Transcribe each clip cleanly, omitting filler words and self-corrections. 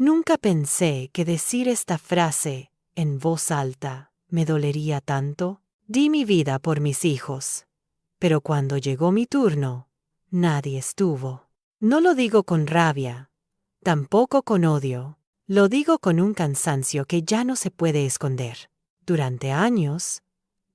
Nunca pensé que decir esta frase en voz alta me dolería tanto. Di mi vida por mis hijos. Pero cuando llegó mi turno, nadie estuvo. No lo digo con rabia, tampoco con odio. Lo digo con un cansancio que ya no se puede esconder. Durante años,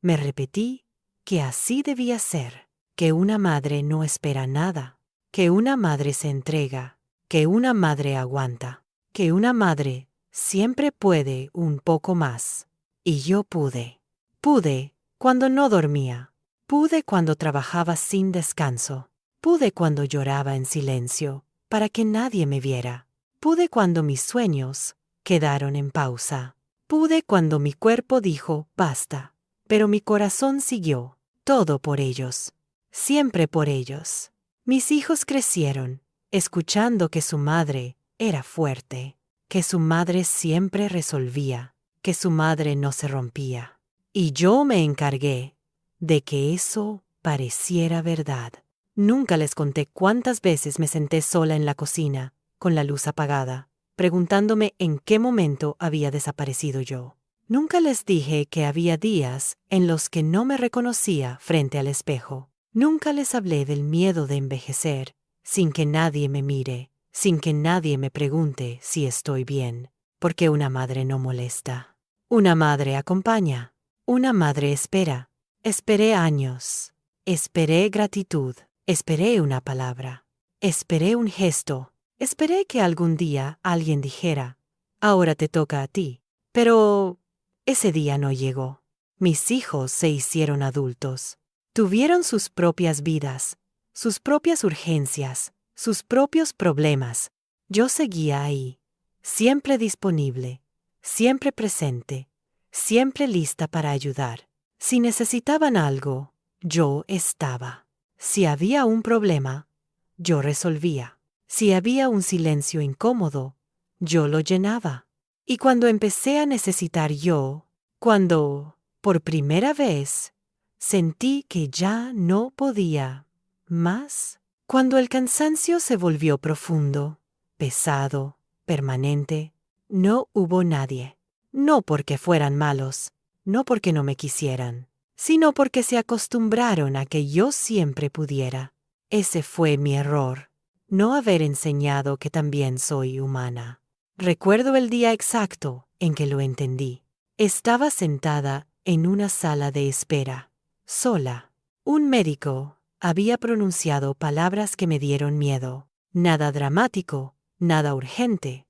me repetí que así debía ser, que una madre no espera nada, que una madre se entrega, que una madre aguanta, que una madre siempre puede un poco más. Y yo pude. Pude cuando no dormía. Pude cuando trabajaba sin descanso. Pude cuando lloraba en silencio, para que nadie me viera. Pude cuando mis sueños quedaron en pausa. Pude cuando mi cuerpo dijo basta, pero mi corazón siguió. Todo por ellos. Siempre por ellos. Mis hijos crecieron, escuchando que su madre era fuerte, que su madre siempre resolvía, que su madre no se rompía. Y yo me encargué de que eso pareciera verdad. Nunca les conté cuántas veces me senté sola en la cocina, con la luz apagada, preguntándome en qué momento había desaparecido yo. Nunca les dije que había días en los que no me reconocía frente al espejo. Nunca les hablé del miedo de envejecer, sin que nadie me mire, sin que nadie me pregunte si estoy bien, porque una madre no molesta. Una madre acompaña. Una madre espera. Esperé años. Esperé gratitud. Esperé una palabra. Esperé un gesto. Esperé que algún día alguien dijera, ahora te toca a ti. Pero ese día no llegó. Mis hijos se hicieron adultos. Tuvieron sus propias vidas, sus propias urgencias, sus propios problemas. Yo seguía ahí, siempre disponible, siempre presente, siempre lista para ayudar. Si necesitaban algo, yo estaba. Si había un problema, yo resolvía. Si había un silencio incómodo, yo lo llenaba. Y cuando empecé a necesitar yo, cuando, por primera vez, sentí que ya no podía más, cuando el cansancio se volvió profundo, pesado, permanente, no hubo nadie. No porque fueran malos, no porque no me quisieran, sino porque se acostumbraron a que yo siempre pudiera. Ese fue mi error, no haber enseñado que también soy humana. Recuerdo el día exacto en que lo entendí. Estaba sentada en una sala de espera, sola. Un médico había pronunciado palabras que me dieron miedo. Nada dramático, nada urgente,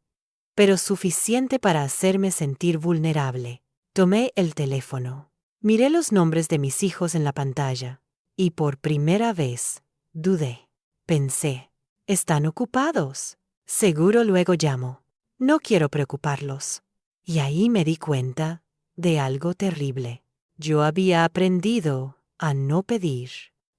pero suficiente para hacerme sentir vulnerable. Tomé el teléfono. Miré los nombres de mis hijos en la pantalla y por primera vez dudé. Pensé, están ocupados. Seguro luego llamo. No quiero preocuparlos. Y ahí me di cuenta de algo terrible. Yo había aprendido a no pedir.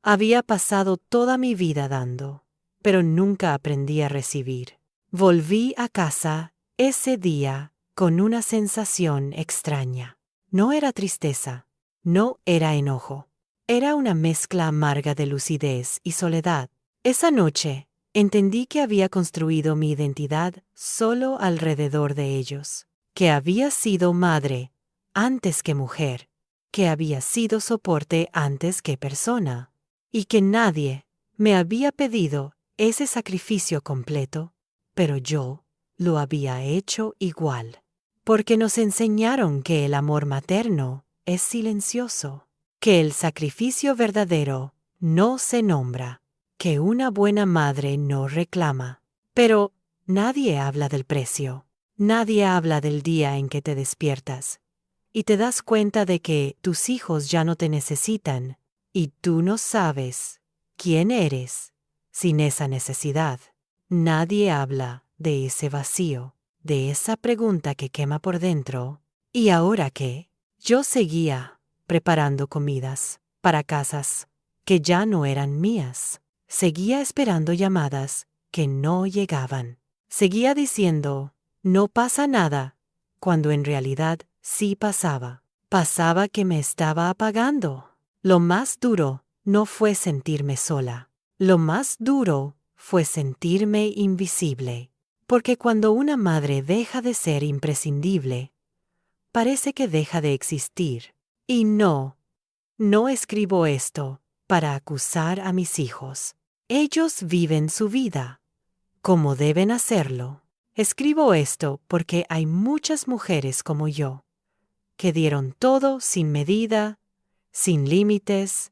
Había pasado toda mi vida dando, pero nunca aprendí a recibir. Volví a casa ese día con una sensación extraña. No era tristeza, no era enojo. Era una mezcla amarga de lucidez y soledad. Esa noche, entendí que había construido mi identidad solo alrededor de ellos, que había sido madre antes que mujer, que había sido soporte antes que persona, y que nadie me había pedido ese sacrificio completo, pero yo lo había hecho igual, porque nos enseñaron que el amor materno es silencioso, que el sacrificio verdadero no se nombra, que una buena madre no reclama. Pero nadie habla del precio, nadie habla del día en que te despiertas y te das cuenta de que tus hijos ya no te necesitan y tú no sabes quién eres sin esa necesidad. Nadie habla de ese vacío, de esa pregunta que quema por dentro. ¿Y ahora qué? Yo seguía preparando comidas para casas que ya no eran mías. Seguía esperando llamadas que no llegaban. Seguía diciendo, no pasa nada, cuando en realidad sí pasaba. Pasaba que me estaba apagando. Lo más duro no fue sentirme sola. Lo más duro fue sentirme invisible. Porque cuando una madre deja de ser imprescindible, parece que deja de existir. Y no escribo esto para acusar a mis hijos. Ellos viven su vida, como deben hacerlo. Escribo esto porque hay muchas mujeres como yo, que dieron todo sin medida, sin límites,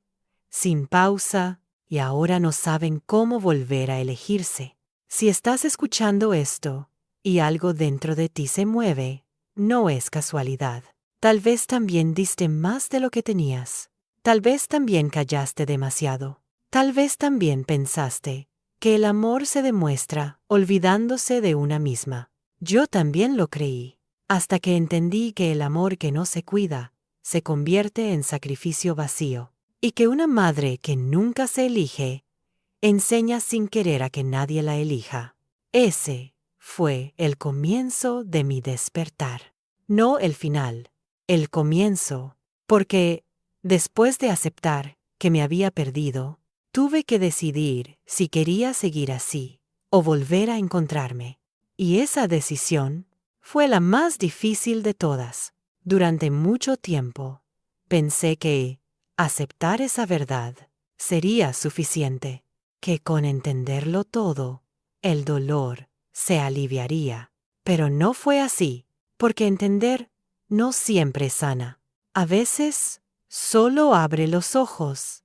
sin pausa, y ahora no saben cómo volver a elegirse. Si estás escuchando esto y algo dentro de ti se mueve, no es casualidad. Tal vez también diste más de lo que tenías. Tal vez también callaste demasiado. Tal vez también pensaste que el amor se demuestra olvidándose de una misma. Yo también lo creí, hasta que entendí que el amor que no se cuida se convierte en sacrificio vacío, y que una madre que nunca se elige enseña sin querer a que nadie la elija. Ese fue el comienzo de mi despertar. No el final, el comienzo, porque después de aceptar que me había perdido, tuve que decidir si quería seguir así o volver a encontrarme. Y esa decisión fue la más difícil de todas. Durante mucho tiempo pensé que aceptar esa verdad sería suficiente, que con entenderlo todo, el dolor se aliviaría. Pero no fue así, porque entender no siempre sana. A veces solo abre los ojos.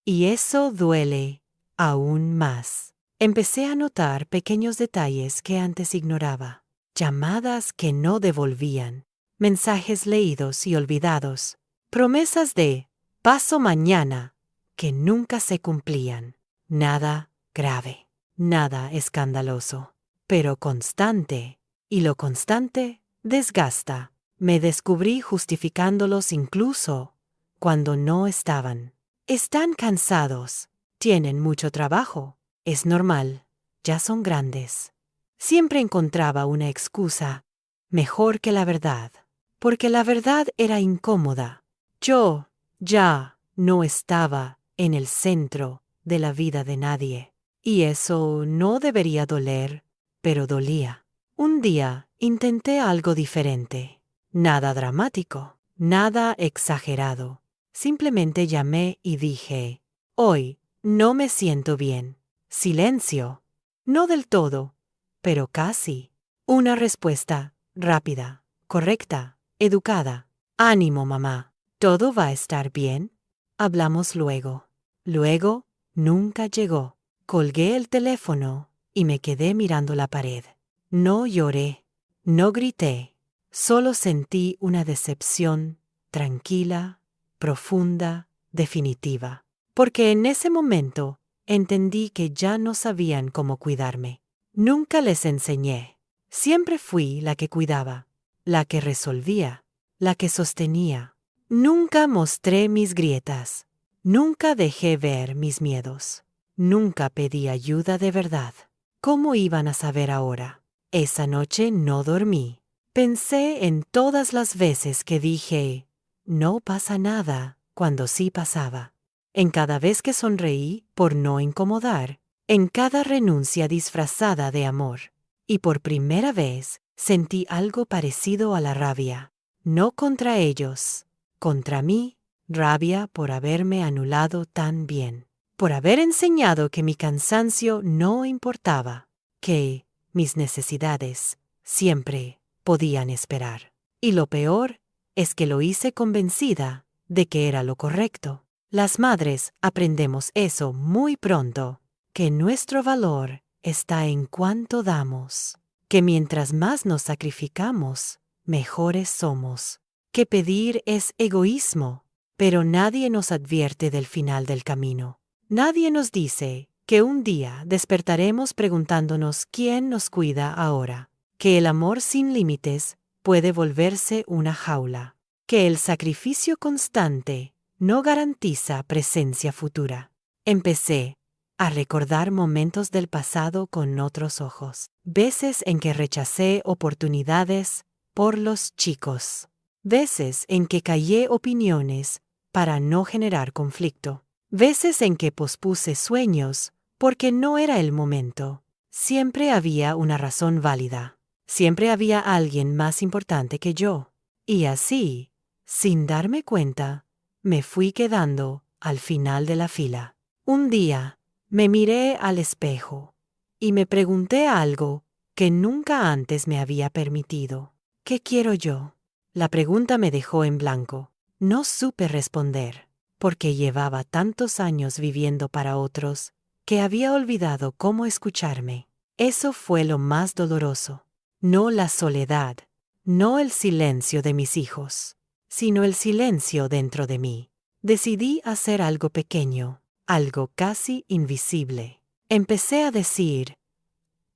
Y eso duele aún más. Empecé a notar pequeños detalles que antes ignoraba. Llamadas que no devolvían, mensajes leídos y olvidados, promesas de paso mañana que nunca se cumplían. Nada grave, nada escandaloso, pero constante. Y lo constante desgasta. Me descubrí justificándolos incluso cuando no estaban. Están cansados, tienen mucho trabajo, es normal, ya son grandes. Siempre encontraba una excusa mejor que la verdad, porque la verdad era incómoda. Yo ya no estaba en el centro de la vida de nadie, y eso no debería doler, pero dolía. Un día intenté algo diferente, nada dramático, nada exagerado. Simplemente llamé y dije, hoy no me siento bien. Silencio. No del todo, pero casi. Una respuesta rápida, correcta, educada. Ánimo, mamá. ¿Todo va a estar bien? Hablamos luego. Luego, nunca llegó. Colgué el teléfono y me quedé mirando la pared. No lloré, no grité, solo sentí una decepción tranquila, profunda, definitiva. Porque en ese momento entendí que ya no sabían cómo cuidarme. Nunca les enseñé. Siempre fui la que cuidaba, la que resolvía, la que sostenía. Nunca mostré mis grietas. Nunca dejé ver mis miedos. Nunca pedí ayuda de verdad. ¿Cómo iban a saber ahora? Esa noche no dormí. Pensé en todas las veces que dije, no pasa nada, cuando sí pasaba. En cada vez que sonreí por no incomodar. En cada renuncia disfrazada de amor. Y por primera vez sentí algo parecido a la rabia. No contra ellos, contra mí, rabia por haberme anulado tan bien. Por haber enseñado que mi cansancio no importaba, que mis necesidades siempre podían esperar. Y lo peor es que lo hice convencida de que era lo correcto. Las madres aprendemos eso muy pronto, que nuestro valor está en cuánto damos, que mientras más nos sacrificamos, mejores somos, que pedir es egoísmo, pero nadie nos advierte del final del camino. Nadie nos dice que un día despertaremos preguntándonos quién nos cuida ahora, que el amor sin límites puede volverse una jaula, que el sacrificio constante no garantiza presencia futura. Empecé a recordar momentos del pasado con otros ojos, veces en que rechacé oportunidades por los chicos, veces en que callé opiniones para no generar conflicto, veces en que pospuse sueños porque no era el momento. Siempre había una razón válida. Siempre había alguien más importante que yo. Y así, sin darme cuenta, me fui quedando al final de la fila. Un día, me miré al espejo y me pregunté algo que nunca antes me había permitido. ¿Qué quiero yo? La pregunta me dejó en blanco. No supe responder, porque llevaba tantos años viviendo para otros, que había olvidado cómo escucharme. Eso fue lo más doloroso. No la soledad, no el silencio de mis hijos, sino el silencio dentro de mí. Decidí hacer algo pequeño, algo casi invisible. Empecé a decir,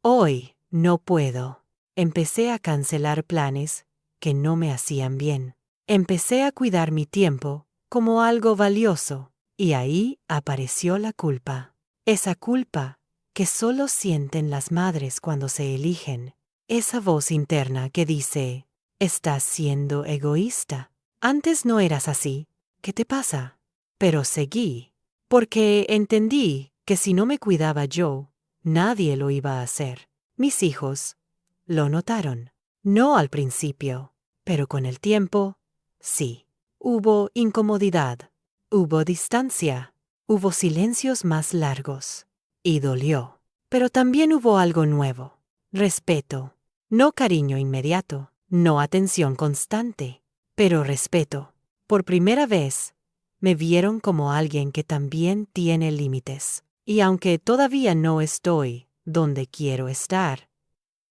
hoy no puedo. Empecé a cancelar planes que no me hacían bien. Empecé a cuidar mi tiempo como algo valioso, y ahí apareció la culpa. Esa culpa que solo sienten las madres cuando se eligen. Esa voz interna que dice, estás siendo egoísta. Antes no eras así. ¿Qué te pasa? Pero seguí, porque entendí que si no me cuidaba yo, nadie lo iba a hacer. Mis hijos lo notaron. No al principio, pero con el tiempo, sí. Hubo incomodidad, hubo distancia, hubo silencios más largos. Y dolió. Pero también hubo algo nuevo. Respeto. No cariño inmediato, no atención constante, pero respeto. Por primera vez, me vieron como alguien que también tiene límites. Y aunque todavía no estoy donde quiero estar,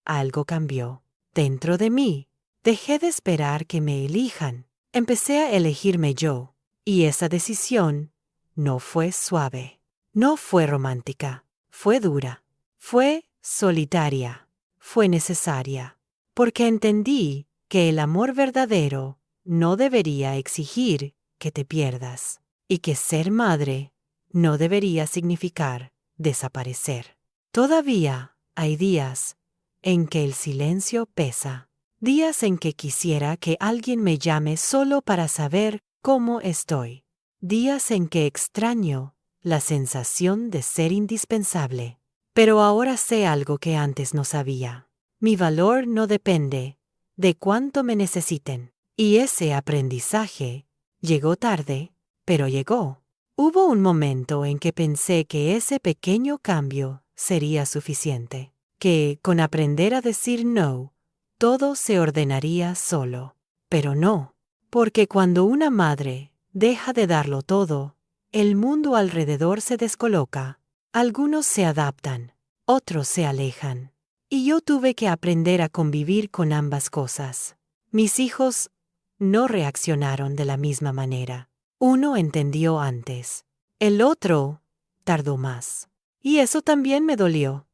algo cambió. Dentro de mí, dejé de esperar que me elijan. Empecé a elegirme yo. Y esa decisión no fue suave, no fue romántica, fue dura, fue solitaria, fue necesaria. Porque entendí que el amor verdadero no debería exigir que te pierdas. Y que ser madre no debería significar desaparecer. Todavía hay días en que el silencio pesa. Días en que quisiera que alguien me llame solo para saber cómo estoy. Días en que extraño la sensación de ser indispensable. Pero ahora sé algo que antes no sabía. Mi valor no depende de cuánto me necesiten. Y ese aprendizaje llegó tarde, pero llegó. Hubo un momento en que pensé que ese pequeño cambio sería suficiente. Que con aprender a decir no, todo se ordenaría solo. Pero no, porque cuando una madre deja de darlo todo, el mundo alrededor se descoloca. Algunos se adaptan, otros se alejan. Y yo tuve que aprender a convivir con ambas cosas. Mis hijos no reaccionaron de la misma manera. Uno entendió antes, el otro tardó más. Y eso también me dolió,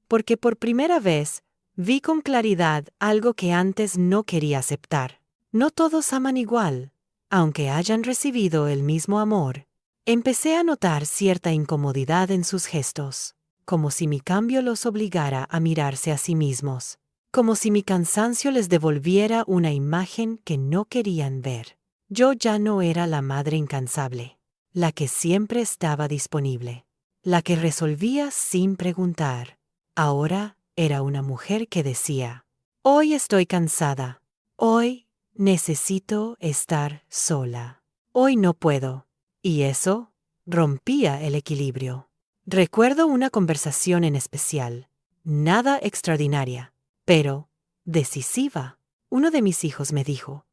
porque por primera vez vi con claridad algo que antes no quería aceptar. No todos aman igual, aunque hayan recibido el mismo amor. Empecé a notar cierta incomodidad en sus gestos, como si mi cambio los obligara a mirarse a sí mismos, como si mi cansancio les devolviera una imagen que no querían ver. Yo ya no era la madre incansable, la que siempre estaba disponible, la que resolvía sin preguntar. Ahora era una mujer que decía, hoy estoy cansada, hoy necesito estar sola, hoy no puedo. Y eso rompía el equilibrio. Recuerdo una conversación en especial, nada extraordinaria, pero decisiva. Uno de mis hijos me dijo,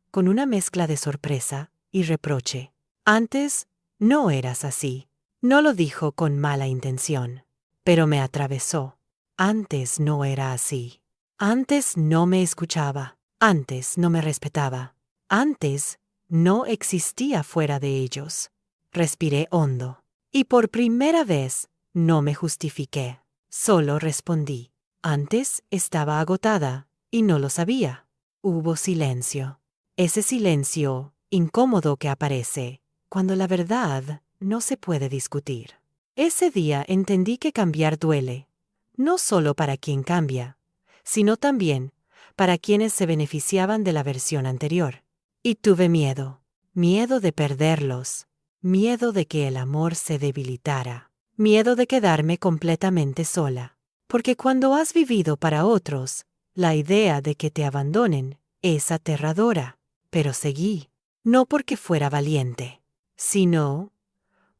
con una mezcla de sorpresa y reproche, antes no eras así. No lo dijo con mala intención, pero me atravesó. Antes no era así. Antes no me escuchaba. Antes no me respetaba. Antes no existía fuera de ellos. Respiré hondo. Y por primera vez no me justifiqué. Solo respondí. Antes estaba agotada y no lo sabía. Hubo silencio. Ese silencio incómodo que aparece cuando la verdad no se puede discutir. Ese día entendí que cambiar duele, no solo para quien cambia, sino también para quienes se beneficiaban de la versión anterior. Y tuve miedo, miedo de perderlos, miedo de que el amor se debilitara, miedo de quedarme completamente sola. Porque cuando has vivido para otros, la idea de que te abandonen es aterradora. Pero seguí, no porque fuera valiente, sino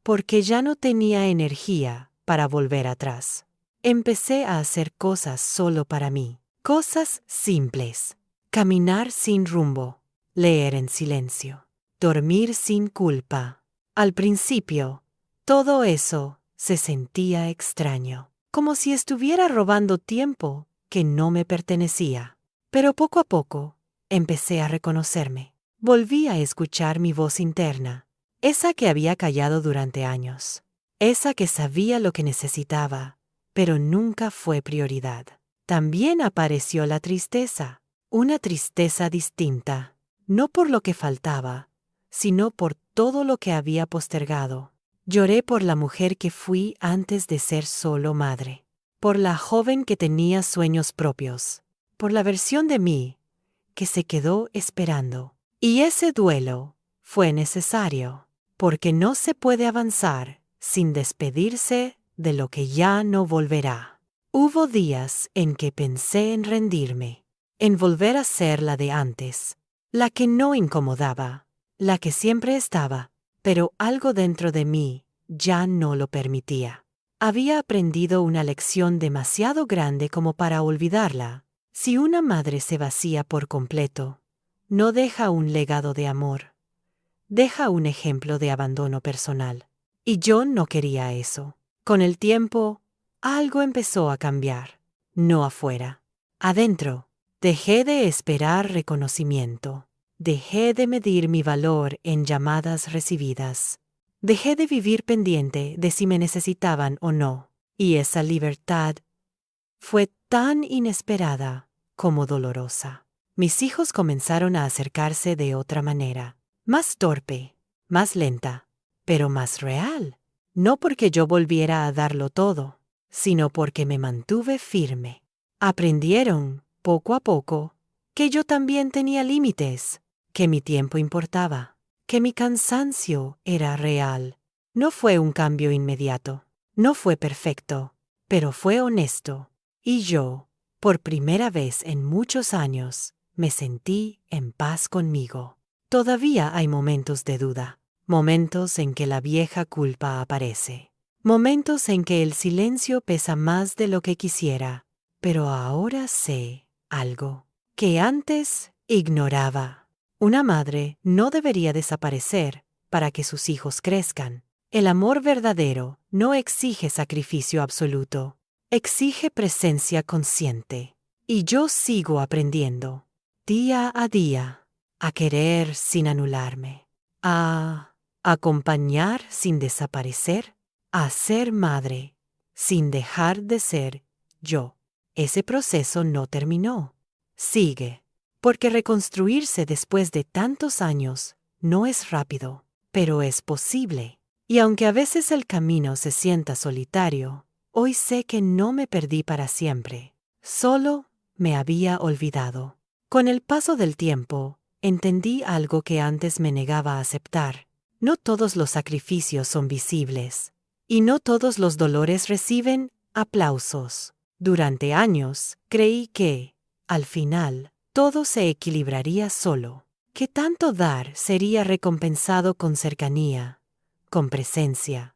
porque ya no tenía energía para volver atrás. Empecé a hacer cosas solo para mí, cosas simples. Caminar sin rumbo, leer en silencio, dormir sin culpa. Al principio, todo eso se sentía extraño, como si estuviera robando tiempo que no me pertenecía. Pero poco a poco, empecé a reconocerme. Volví a escuchar mi voz interna, esa que había callado durante años, esa que sabía lo que necesitaba, pero nunca fue prioridad. También apareció la tristeza, una tristeza distinta, no por lo que faltaba, sino por todo lo que había postergado. Lloré por la mujer que fui antes de ser solo madre, por la joven que tenía sueños propios, por la versión de mí que se quedó esperando. Y ese duelo fue necesario, porque no se puede avanzar sin despedirse de lo que ya no volverá. Hubo días en que pensé en rendirme, en volver a ser la de antes, la que no incomodaba, la que siempre estaba, pero algo dentro de mí ya no lo permitía. Había aprendido una lección demasiado grande como para olvidarla. Si una madre se vacía por completo, no deja un legado de amor, deja un ejemplo de abandono personal. Y yo no quería eso. Con el tiempo, algo empezó a cambiar. No afuera. Adentro, dejé de esperar reconocimiento. Dejé de medir mi valor en llamadas recibidas. Dejé de vivir pendiente de si me necesitaban o no. Y esa libertad fue tan inesperada como dolorosa. Mis hijos comenzaron a acercarse de otra manera, más torpe, más lenta, pero más real. No porque yo volviera a darlo todo, sino porque me mantuve firme. Aprendieron, poco a poco, que yo también tenía límites, que mi tiempo importaba, que mi cansancio era real. No fue un cambio inmediato, no fue perfecto, pero fue honesto. Y yo, por primera vez en muchos años, me sentí en paz conmigo. Todavía hay momentos de duda, momentos en que la vieja culpa aparece, momentos en que el silencio pesa más de lo que quisiera, pero ahora sé algo que antes ignoraba. Una madre no debería desaparecer para que sus hijos crezcan. El amor verdadero no exige sacrificio absoluto. Exige presencia consciente. Y yo sigo aprendiendo, día a día, a querer sin anularme, a acompañar sin desaparecer, a ser madre sin dejar de ser yo. Ese proceso no terminó. Sigue, porque reconstruirse después de tantos años no es rápido, pero es posible. Y aunque a veces el camino se sienta solitario, hoy sé que no me perdí para siempre, solo me había olvidado. Con el paso del tiempo, entendí algo que antes me negaba a aceptar. No todos los sacrificios son visibles, y no todos los dolores reciben aplausos. Durante años, creí que, al final, todo se equilibraría solo, que tanto dar sería recompensado con cercanía, con presencia,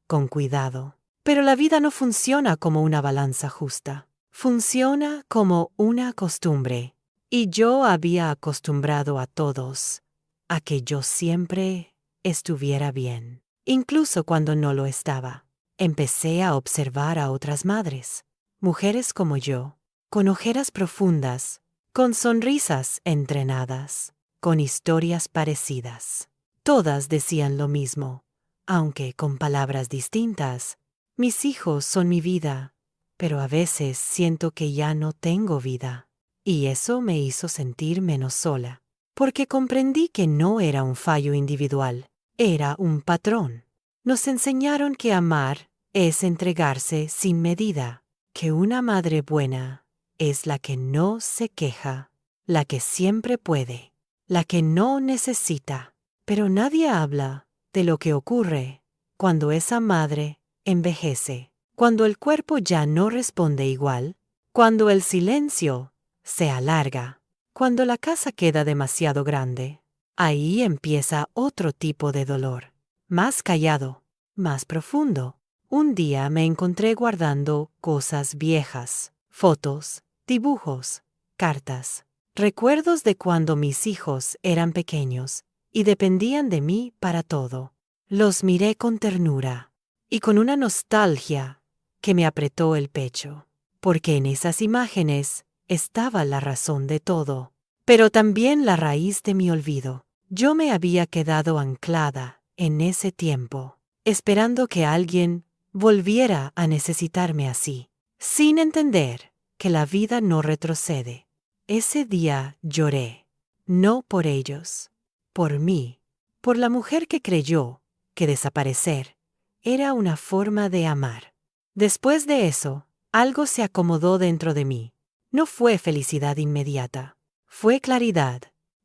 con cuidado. Pero la vida no funciona como una balanza justa. Funciona como una costumbre. Y yo había acostumbrado a todos a que yo siempre estuviera bien, incluso cuando no lo estaba. Empecé a observar a otras madres, mujeres como yo, con ojeras profundas, con sonrisas entrenadas, con historias parecidas. Todas decían lo mismo, aunque con palabras distintas. Mis hijos son mi vida, pero a veces siento que ya no tengo vida. Y eso me hizo sentir menos sola, porque comprendí que no era un fallo individual, era un patrón. Nos enseñaron que amar es entregarse sin medida, que una madre buena es la que no se queja, la que siempre puede, la que no necesita. Pero nadie habla de lo que ocurre cuando esa madre envejece, cuando el cuerpo ya no responde igual, cuando el silencio se alarga, cuando la casa queda demasiado grande, ahí empieza otro tipo de dolor, más callado, más profundo. Un día me encontré guardando cosas viejas, fotos, dibujos, cartas, recuerdos de cuando mis hijos eran pequeños y dependían de mí para todo. Los miré con ternura y con una nostalgia que me apretó el pecho, porque en esas imágenes estaba la razón de todo, pero también la raíz de mi olvido. Yo me había quedado anclada en ese tiempo, esperando que alguien volviera a necesitarme así, sin entender que la vida no retrocede. Ese día lloré, no por ellos, por mí, por la mujer que creyó que desaparecer era una forma de amar. Después de eso, algo se acomodó dentro de mí. No fue felicidad inmediata, fue claridad.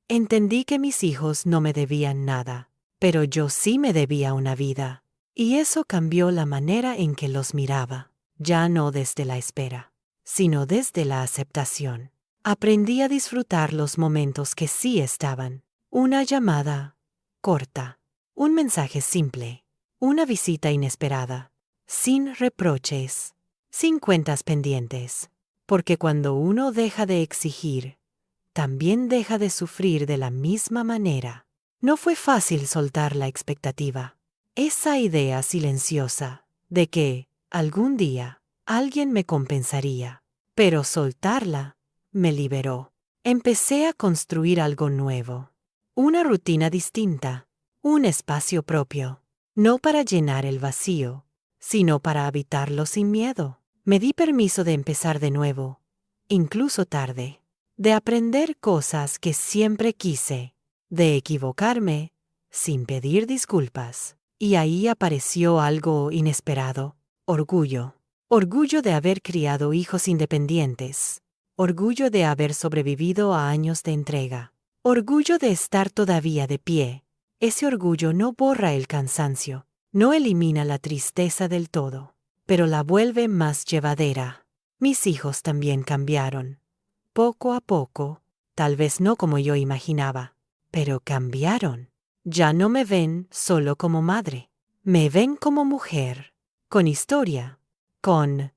Entendí que mis hijos no me debían nada, pero yo sí me debía una vida. Y eso cambió la manera en que los miraba, ya no desde la espera, sino desde la aceptación. Aprendí a disfrutar los momentos que sí estaban. Una llamada corta, un mensaje simple, una visita inesperada, sin reproches, sin cuentas pendientes. Porque cuando uno deja de exigir, también deja de sufrir de la misma manera. No fue fácil soltar la expectativa, esa idea silenciosa de que, algún día, alguien me compensaría. Pero soltarla me liberó. Empecé a construir algo nuevo, una rutina distinta, un espacio propio, no para llenar el vacío, sino para habitarlo sin miedo. Me di permiso de empezar de nuevo, incluso tarde, de aprender cosas que siempre quise, de equivocarme sin pedir disculpas. Y ahí apareció algo inesperado: orgullo. Orgullo de haber criado hijos independientes. Orgullo de haber sobrevivido a años de entrega. Orgullo de estar todavía de pie. Ese orgullo no borra el cansancio, no elimina la tristeza del todo, pero la vuelve más llevadera. Mis hijos también cambiaron. Poco a poco, tal vez no como yo imaginaba, pero cambiaron. Ya no me ven solo como madre, me ven como mujer, con historia, con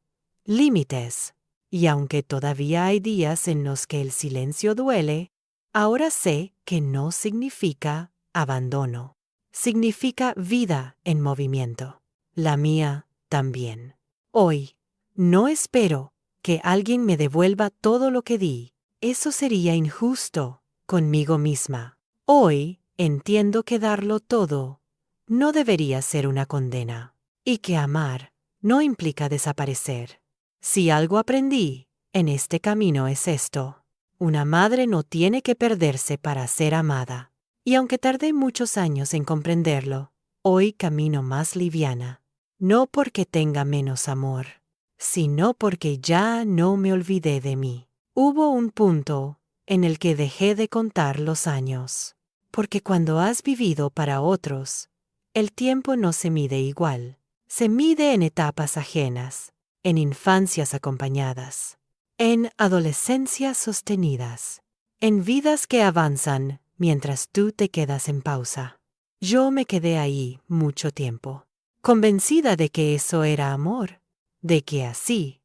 límites. Y aunque todavía hay días en los que el silencio duele, ahora sé que no significa abandono. Significa vida en movimiento. La mía también. Hoy, no espero que alguien me devuelva todo lo que di. Eso sería injusto conmigo misma. Hoy, entiendo que darlo todo no debería ser una condena, y que amar no implica desaparecer. Si algo aprendí en este camino es esto: una madre no tiene que perderse para ser amada. Y aunque tardé muchos años en comprenderlo, hoy camino más liviana, no porque tenga menos amor, sino porque ya no me olvidé de mí. Hubo un punto en el que dejé de contar los años, porque cuando has vivido para otros, el tiempo no se mide igual. Se mide en etapas ajenas, en infancias acompañadas, en adolescencias sostenidas, en vidas que avanzan mientras tú te quedas en pausa. Yo me quedé ahí mucho tiempo, convencida de que eso era amor, de que así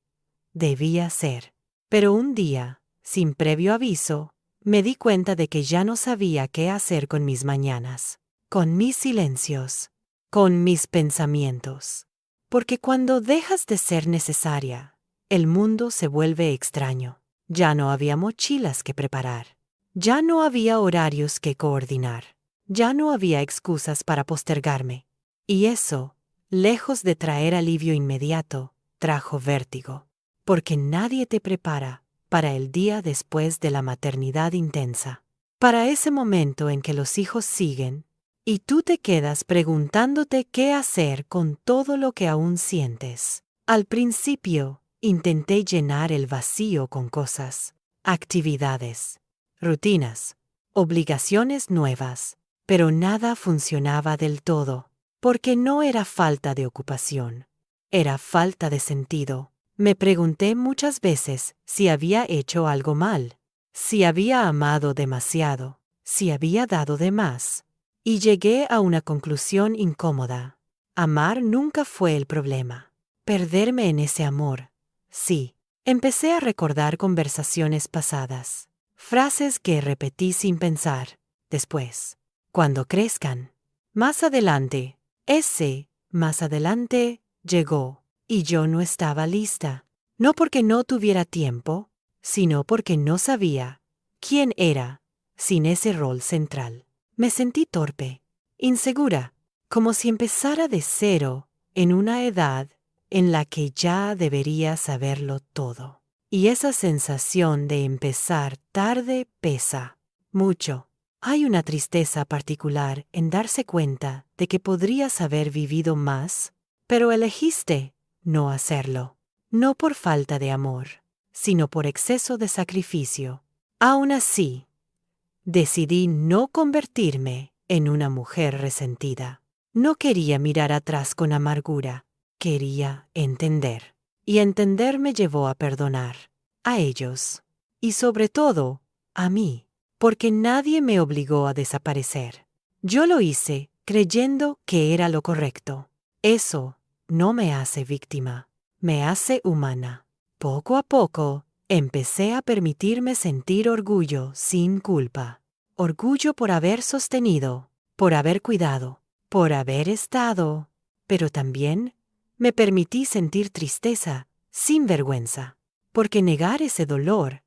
debía ser. Pero un día, sin previo aviso, me di cuenta de que ya no sabía qué hacer con mis mañanas, con mis silencios, con mis pensamientos. Porque cuando dejas de ser necesaria, el mundo se vuelve extraño. Ya no había mochilas que preparar. Ya no había horarios que coordinar. Ya no había excusas para postergarme. Y eso, lejos de traer alivio inmediato, trajo vértigo. Porque nadie te prepara para el día después de la maternidad intensa, para ese momento en que los hijos siguen y tú te quedas preguntándote qué hacer con todo lo que aún sientes. Al principio, intenté llenar el vacío con cosas, actividades, rutinas, obligaciones nuevas, pero nada funcionaba del todo, porque no era falta de ocupación, Era falta de sentido. Me pregunté muchas veces si había hecho algo mal, si había amado demasiado, si había dado de más. Y llegué a una conclusión incómoda. Amar nunca fue el problema. Perderme en ese amor, sí. Empecé a recordar conversaciones pasadas, frases que repetí sin pensar. Después, cuando crezcan. Más adelante, más adelante, llegó, y yo no estaba lista. No porque no tuviera tiempo, sino porque no sabía quién era sin ese rol central. Me sentí torpe, insegura, como si empezara de cero en una edad en la que ya debería saberlo todo. Y esa sensación de empezar tarde pesa mucho. Hay una tristeza particular en darse cuenta de que podrías haber vivido más, pero elegiste no hacerlo. No por falta de amor, sino por exceso de sacrificio. Aún así, decidí no convertirme en una mujer resentida. No quería mirar atrás con amargura, quería entender. Y entender me llevó a perdonar. A ellos. Y sobre todo, a mí. Porque nadie me obligó a desaparecer. Yo lo hice creyendo que era lo correcto. Eso no me hace víctima, me hace humana. Poco a poco, empecé a permitirme sentir orgullo sin culpa. Orgullo por haber sostenido, por haber cuidado, por haber estado. Pero también me permití sentir tristeza sin vergüenza, porque negar ese dolor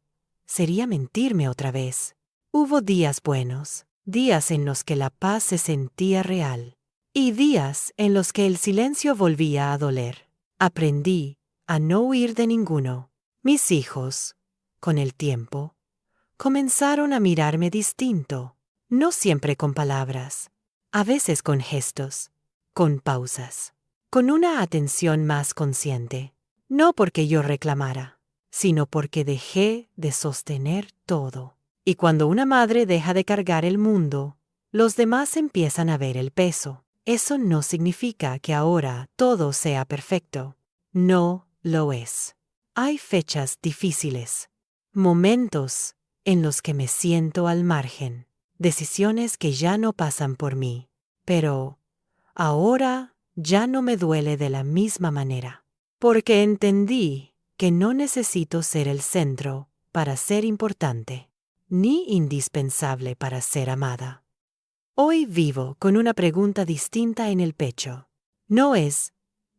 sería mentirme otra vez. Hubo días buenos, días en los que la paz se sentía real, y días en los que el silencio volvía a doler. Aprendí a no huir de ninguno. Mis hijos, con el tiempo, comenzaron a mirarme distinto, no siempre con palabras, a veces con gestos, con pausas, con una atención más consciente, no porque yo reclamara, sino porque dejé de sostener todo. Y cuando una madre deja de cargar el mundo, los demás empiezan a ver el peso. Eso no significa que ahora todo sea perfecto. No lo es. Hay fechas difíciles, momentos en los que me siento al margen, decisiones que ya no pasan por mí, pero ahora ya no me duele de la misma manera, porque entendí que no necesito ser el centro para ser importante, ni indispensable para ser amada. Hoy vivo con una pregunta distinta en el pecho. No es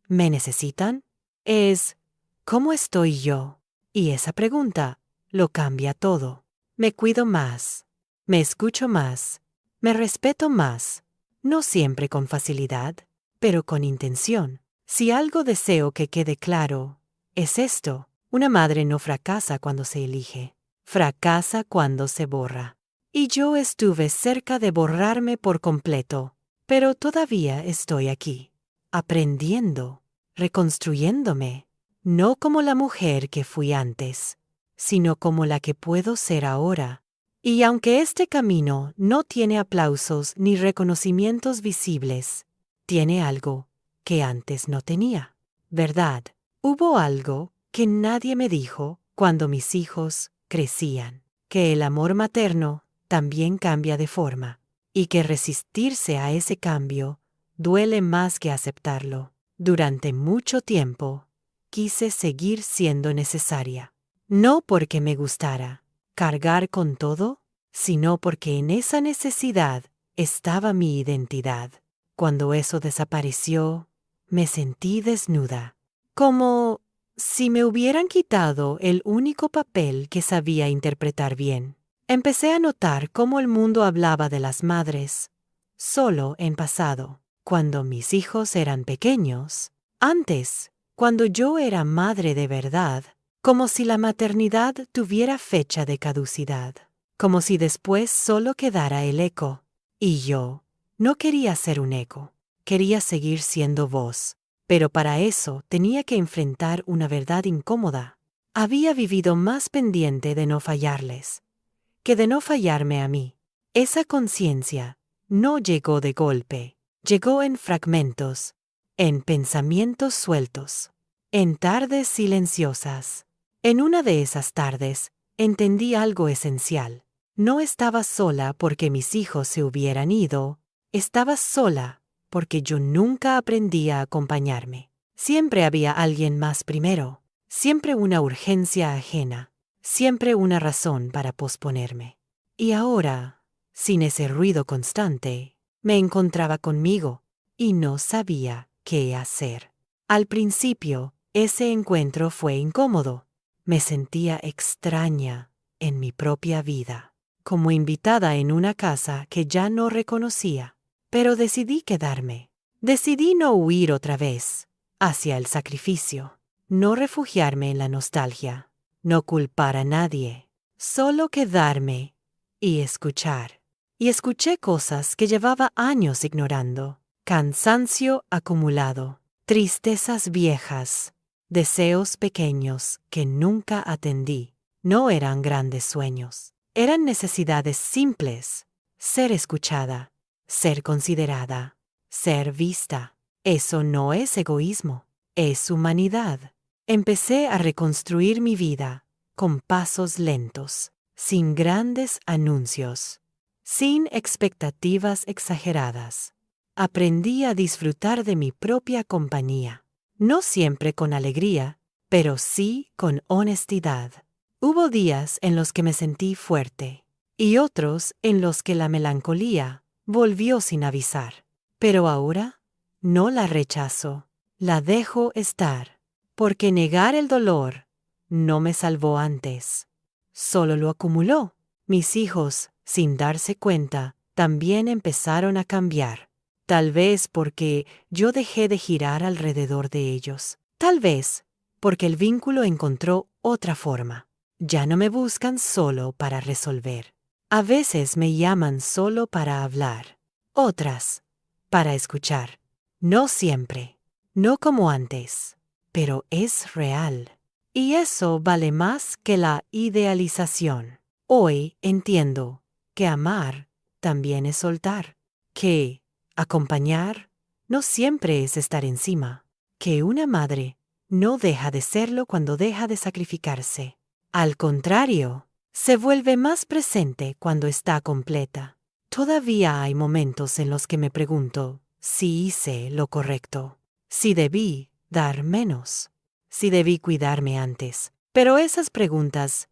¿me necesitan? Es ¿cómo estoy yo? Y esa pregunta lo cambia todo. Me cuido más, me escucho más, me respeto más, no siempre con facilidad, pero con intención. Si algo deseo que quede claro, es esto: una madre no fracasa cuando se elige, fracasa cuando se borra. Y yo estuve cerca de borrarme por completo, pero todavía estoy aquí, aprendiendo, reconstruyéndome, no como la mujer que fui antes, sino como la que puedo ser ahora. Y aunque este camino no tiene aplausos ni reconocimientos visibles, tiene algo que antes no tenía. ¿Verdad? Hubo algo que nadie me dijo cuando mis hijos crecían, que el amor materno también cambia de forma, y que resistirse a ese cambio duele más que aceptarlo. Durante mucho tiempo, quise seguir siendo necesaria, no porque me gustara cargar con todo, sino porque en esa necesidad estaba mi identidad. Cuando eso desapareció, me sentí desnuda, como si me hubieran quitado el único papel que sabía interpretar bien. Empecé a notar cómo el mundo hablaba de las madres, solo en pasado, cuando mis hijos eran pequeños. Antes, cuando yo era madre de verdad, como si la maternidad tuviera fecha de caducidad, como si después solo quedara el eco. Y yo no quería ser un eco, quería seguir siendo voz, pero para eso tenía que enfrentar una verdad incómoda. Había vivido más pendiente de no fallarles que de no fallarme a mí. Esa conciencia no llegó de golpe, llegó en fragmentos, en pensamientos sueltos, en tardes silenciosas. En una de esas tardes, entendí algo esencial. No estaba sola porque mis hijos se hubieran ido, estaba sola porque yo nunca aprendí a acompañarme. Siempre había alguien más primero, siempre una urgencia ajena, siempre una razón para posponerme. Y ahora, sin ese ruido constante, me encontraba conmigo y no sabía qué hacer. Al principio, ese encuentro fue incómodo. Me sentía extraña en mi propia vida, como invitada en una casa que ya no reconocía. Pero decidí quedarme. Decidí no huir otra vez hacia el sacrificio, no refugiarme en la nostalgia, no culpar a nadie, solo quedarme y escuchar. Y escuché cosas que llevaba años ignorando, cansancio acumulado, tristezas viejas, deseos pequeños que nunca atendí. No eran grandes sueños, eran necesidades simples: ser escuchada, ser considerada, ser vista. Eso no es egoísmo, es humanidad. Empecé a reconstruir mi vida con pasos lentos, sin grandes anuncios, sin expectativas exageradas. Aprendí a disfrutar de mi propia compañía, no siempre con alegría, pero sí con honestidad. Hubo días en los que me sentí fuerte y otros en los que la melancolía volvió sin avisar. Pero ahora no la rechazo, la dejo estar, porque negar el dolor no me salvó antes, solo lo acumuló. Mis hijos, sin darse cuenta, también empezaron a cambiar. Tal vez porque yo dejé de girar alrededor de ellos. Tal vez porque el vínculo encontró otra forma. Ya no me buscan solo para resolver. A veces me llaman solo para hablar. Otras, para escuchar. No siempre, no como antes, pero es real. Y eso vale más que la idealización. Hoy entiendo que amar también es soltar, que acompañar no siempre es estar encima, que una madre no deja de serlo cuando deja de sacrificarse. Al contrario, se vuelve más presente cuando está completa. Todavía hay momentos en los que me pregunto si hice lo correcto, si debí dar menos, si debí cuidarme antes. Pero esas preguntas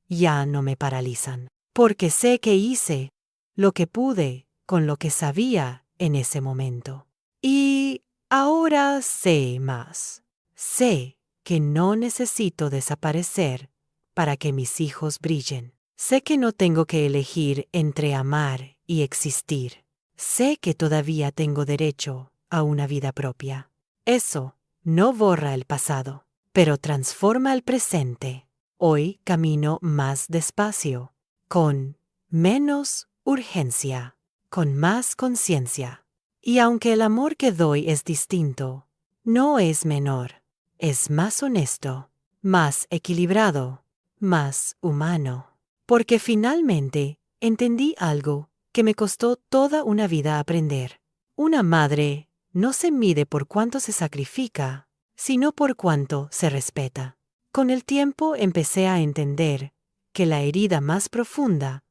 ya no me paralizan, porque sé que hice lo que pude con lo que sabía en ese momento. Y ahora sé más. Sé que no necesito desaparecer para que mis hijos brillen. Sé que no tengo que elegir entre amar y existir. Sé que todavía tengo derecho a una vida propia. Eso no borra el pasado, pero transforma el presente. Hoy camino más despacio, con menos urgencia, con más conciencia. Y aunque el amor que doy es distinto, no es menor, es más honesto, más equilibrado, más humano. Porque finalmente entendí algo que me costó toda una vida aprender. Una madre no se mide por cuánto se sacrifica, sino por cuánto se respeta. Con el tiempo empecé a entender que la herida más profunda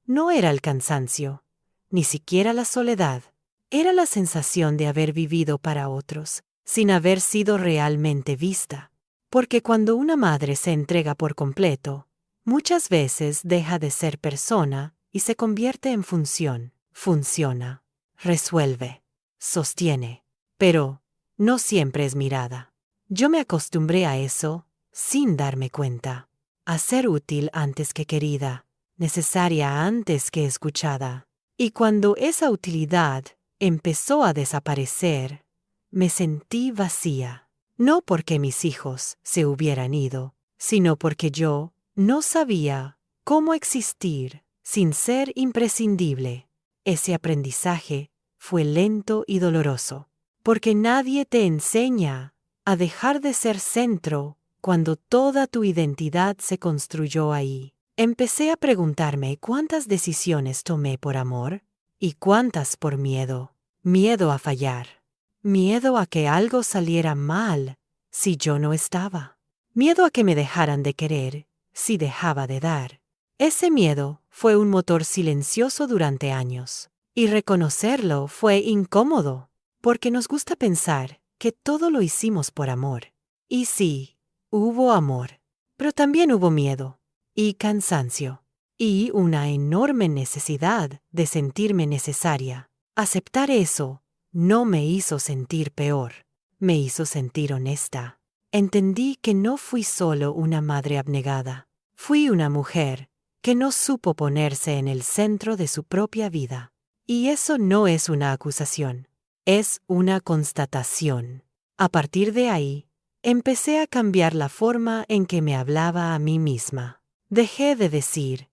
no era el cansancio, ni siquiera la soledad, era la sensación de haber vivido para otros, sin haber sido realmente vista. Porque cuando una madre se entrega por completo, muchas veces deja de ser persona y se convierte en función. Funciona, resuelve, sostiene, pero no siempre es mirada. Yo me acostumbré a eso sin darme cuenta, a ser útil antes que querida, necesaria antes que escuchada. Y cuando esa utilidad empezó a desaparecer, me sentí vacía. No porque mis hijos se hubieran ido, sino porque yo no sabía cómo existir sin ser imprescindible. Ese aprendizaje fue lento y doloroso, porque nadie te enseña a dejar de ser centro cuando toda tu identidad se construyó ahí. Empecé a preguntarme cuántas decisiones tomé por amor y cuántas por miedo. Miedo a fallar, Miedo a que algo saliera mal si yo no estaba. Miedo a que me dejaran de querer si dejaba de dar. Ese miedo fue un motor silencioso durante años. Y reconocerlo fue incómodo, porque nos gusta pensar que todo lo hicimos por amor. Y sí, hubo amor, pero también hubo miedo, y cansancio, y una enorme necesidad de sentirme necesaria. Aceptar eso no me hizo sentir peor, me hizo sentir honesta. Entendí que no fui solo una madre abnegada, fui una mujer que no supo ponerse en el centro de su propia vida. Y eso no es una acusación, es una constatación. A partir de ahí, empecé a cambiar la forma en que me hablaba a mí misma. Dejé de decir,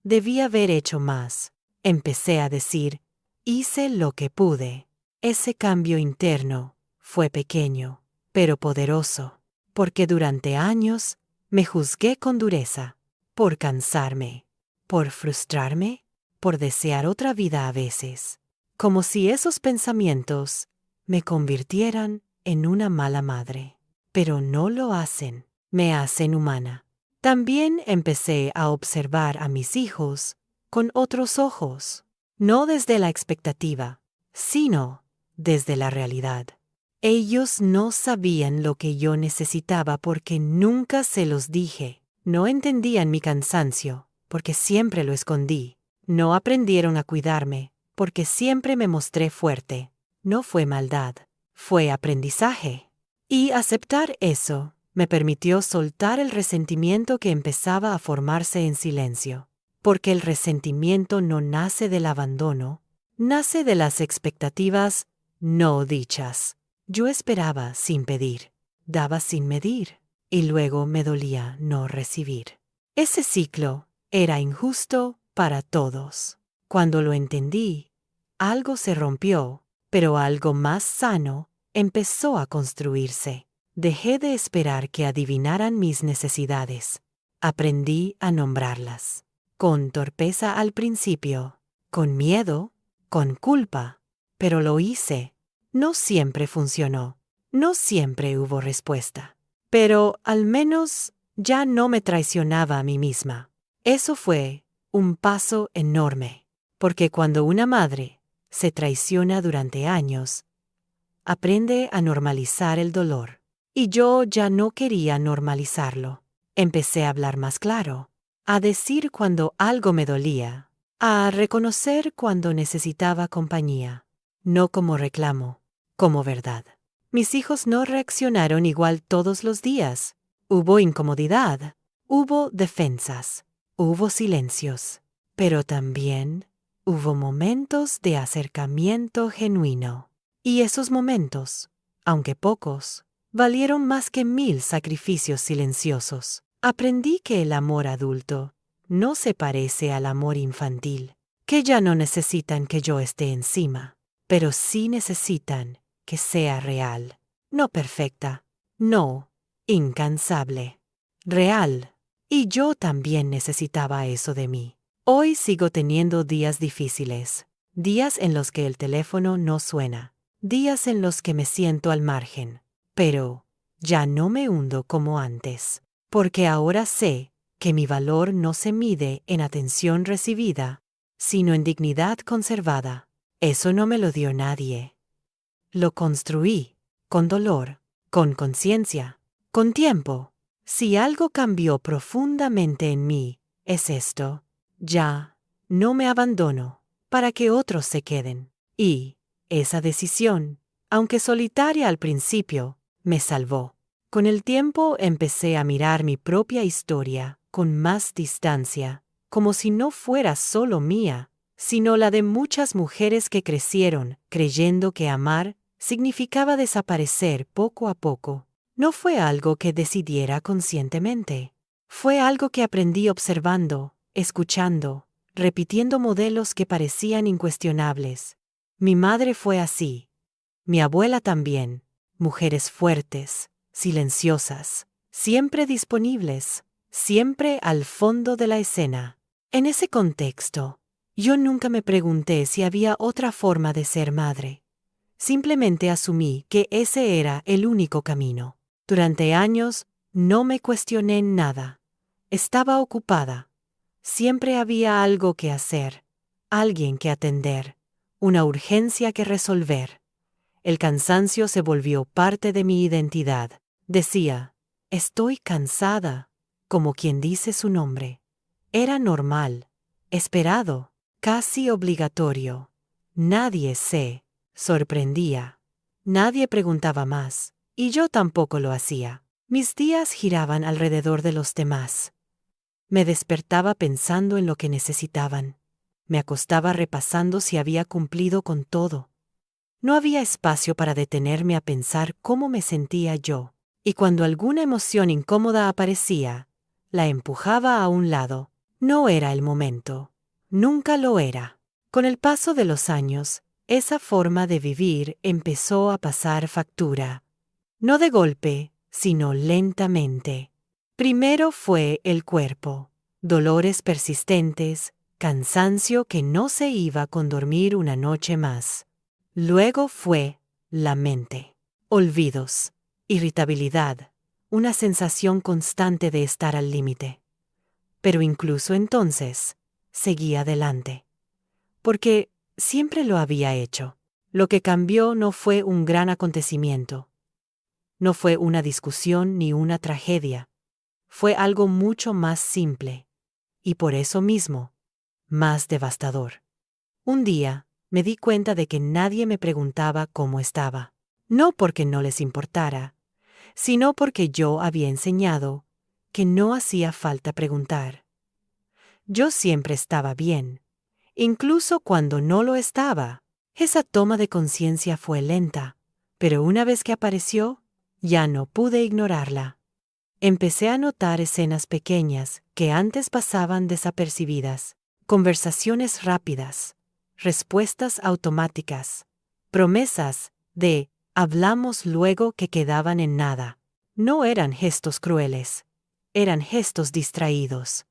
debí haber hecho más. Empecé a decir, hice lo que pude. Ese cambio interno fue pequeño, pero poderoso, porque durante años me juzgué con dureza, por cansarme, por frustrarme, por desear otra vida a veces, como si esos pensamientos me convirtieran en una mala madre. Pero no lo hacen, me hacen humana. También empecé a observar a mis hijos con otros ojos, no desde la expectativa, sino desde la realidad. Ellos no sabían lo que yo necesitaba porque nunca se los dije. No entendían mi cansancio, porque siempre lo escondí. No aprendieron a cuidarme, porque siempre me mostré fuerte. No fue maldad, fue aprendizaje. Y aceptar eso me permitió soltar el resentimiento que empezaba a formarse en silencio. Porque el resentimiento no nace del abandono, nace de las expectativas no dichas. Yo esperaba sin pedir, daba sin medir, y luego me dolía no recibir. Ese ciclo era injusto para todos. Cuando lo entendí, algo se rompió, pero algo más sano empezó a construirse. Dejé de esperar que adivinaran mis necesidades. Aprendí a nombrarlas. Con torpeza al principio, con miedo, con culpa, pero lo hice. No siempre funcionó, no siempre hubo respuesta, pero al menos ya no me traicionaba a mí misma. Eso fue un paso enorme, porque cuando una madre se traiciona durante años, aprende a normalizar el dolor. Y yo ya no quería normalizarlo. Empecé a hablar más claro, a decir cuando algo me dolía, a reconocer cuando necesitaba compañía, no como reclamo, como verdad. Mis hijos no reaccionaron igual todos los días. Hubo incomodidad, hubo defensas, hubo silencios, pero también hubo momentos de acercamiento genuino. Y esos momentos, aunque pocos, valieron más que 1000 sacrificios silenciosos. Aprendí que el amor adulto no se parece al amor infantil, que ya no necesitan que yo esté encima, pero sí necesitan que sea real, no perfecta, no incansable, real. Y yo también necesitaba eso de mí. Hoy sigo teniendo días difíciles, días en los que el teléfono no suena, días en los que me siento al margen, pero ya no me hundo como antes, porque ahora sé que mi valor no se mide en atención recibida, sino en dignidad conservada. Eso no me lo dio nadie. Lo construí, con dolor, con conciencia, con tiempo. Si algo cambió profundamente en mí, es esto. Ya no me abandono para que otros se queden. Y esa decisión, aunque solitaria al principio, me salvó. Con el tiempo empecé a mirar mi propia historia con más distancia, como si no fuera solo mía, sino la de muchas mujeres que crecieron creyendo que amar significaba desaparecer poco a poco. No fue algo que decidiera conscientemente. Fue algo que aprendí observando, escuchando, repitiendo modelos que parecían incuestionables. Mi madre fue así. Mi abuela también. Mujeres fuertes, silenciosas, siempre disponibles, siempre al fondo de la escena. En ese contexto, yo nunca me pregunté si había otra forma de ser madre. Simplemente asumí que ese era el único camino. Durante años, no me cuestioné nada. Estaba ocupada. Siempre había algo que hacer, alguien que atender, una urgencia que resolver. El cansancio se volvió parte de mi identidad. Decía, estoy cansada, como quien dice su nombre. Era normal, esperado, casi obligatorio. Nadie se sorprendía. Nadie preguntaba más, y yo tampoco lo hacía. Mis días giraban alrededor de los demás. Me despertaba pensando en lo que necesitaban. Me acostaba repasando si había cumplido con todo. No había espacio para detenerme a pensar cómo me sentía yo, y cuando alguna emoción incómoda aparecía, la empujaba a un lado. No era el momento. Nunca lo era. Con el paso de los años, esa forma de vivir empezó a pasar factura. No de golpe, sino lentamente. Primero fue el cuerpo. Dolores persistentes, cansancio que no se iba con dormir una noche más. Luego fue la mente. Olvidos, irritabilidad, una sensación constante de estar al límite. Pero incluso entonces, seguí adelante. Porque siempre lo había hecho. Lo que cambió no fue un gran acontecimiento. No fue una discusión ni una tragedia. Fue algo mucho más simple. Y por eso mismo, más devastador. Un día, me di cuenta de que nadie me preguntaba cómo estaba. No porque no les importara, sino porque yo había enseñado que no hacía falta preguntar. Yo siempre estaba bien, incluso cuando no lo estaba. Esa toma de conciencia fue lenta, pero una vez que apareció, ya no pude ignorarla. Empecé a notar escenas pequeñas que antes pasaban desapercibidas, conversaciones rápidas, respuestas automáticas, promesas de hablamos luego que quedaban en nada. No eran gestos crueles, eran gestos distraídos.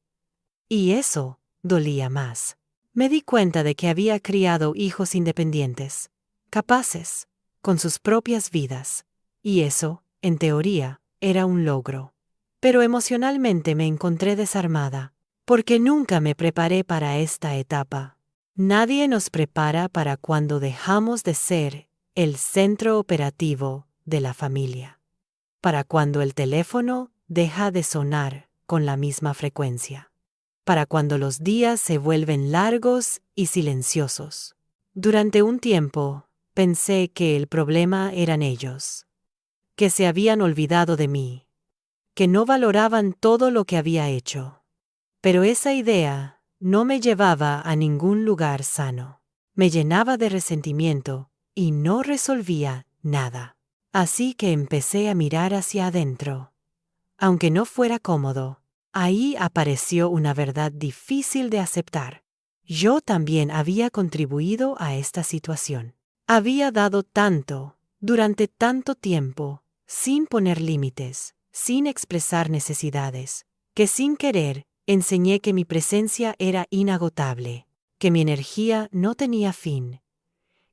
Y eso dolía más. Me di cuenta de que había criado hijos independientes, capaces, con sus propias vidas, y eso, en teoría, era un logro. Pero emocionalmente me encontré desarmada, porque nunca me preparé para esta etapa. Nadie nos prepara para cuando dejamos de ser el centro operativo de la familia, para cuando el teléfono deja de sonar con la misma frecuencia, para cuando los días se vuelven largos y silenciosos. Durante un tiempo, pensé que el problema eran ellos, que se habían olvidado de mí, que no valoraban todo lo que había hecho. Pero esa idea no me llevaba a ningún lugar sano. Me llenaba de resentimiento y no resolvía nada. Así que empecé a mirar hacia adentro. Aunque no fuera cómodo, ahí apareció una verdad difícil de aceptar. Yo también había contribuido a esta situación. Había dado tanto, durante tanto tiempo, sin poner límites, sin expresar necesidades, que sin querer enseñé que mi presencia era inagotable, que mi energía no tenía fin,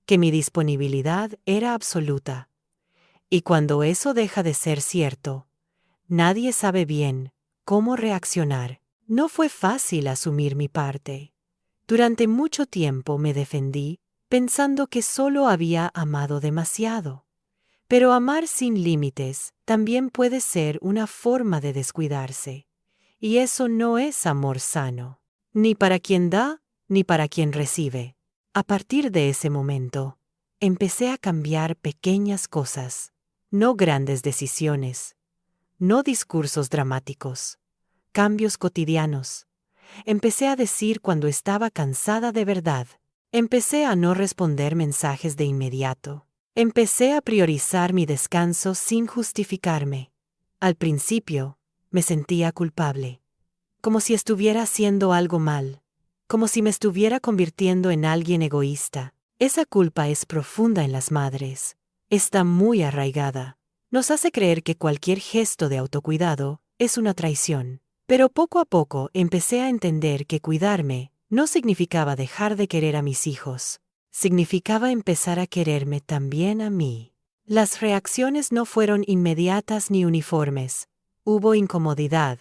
que mi disponibilidad era absoluta. Y cuando eso deja de ser cierto, nadie sabe bien cómo reaccionar. No fue fácil asumir mi parte. Durante mucho tiempo me defendí, pensando que solo había amado demasiado. Pero amar sin límites también puede ser una forma de descuidarse. Y eso no es amor sano, ni para quien da, ni para quien recibe. A partir de ese momento, empecé a cambiar pequeñas cosas, no grandes decisiones, no discursos dramáticos, cambios cotidianos. Empecé a decir cuando estaba cansada de verdad. Empecé a no responder mensajes de inmediato. Empecé a priorizar mi descanso sin justificarme. Al principio, me sentía culpable, como si estuviera haciendo algo mal, como si me estuviera convirtiendo en alguien egoísta. Esa culpa es profunda en las madres. Está muy arraigada. Nos hace creer que cualquier gesto de autocuidado es una traición. Pero poco a poco empecé a entender que cuidarme no significaba dejar de querer a mis hijos. significaba empezar a quererme también a mí. Las reacciones no fueron inmediatas ni uniformes. Hubo incomodidad,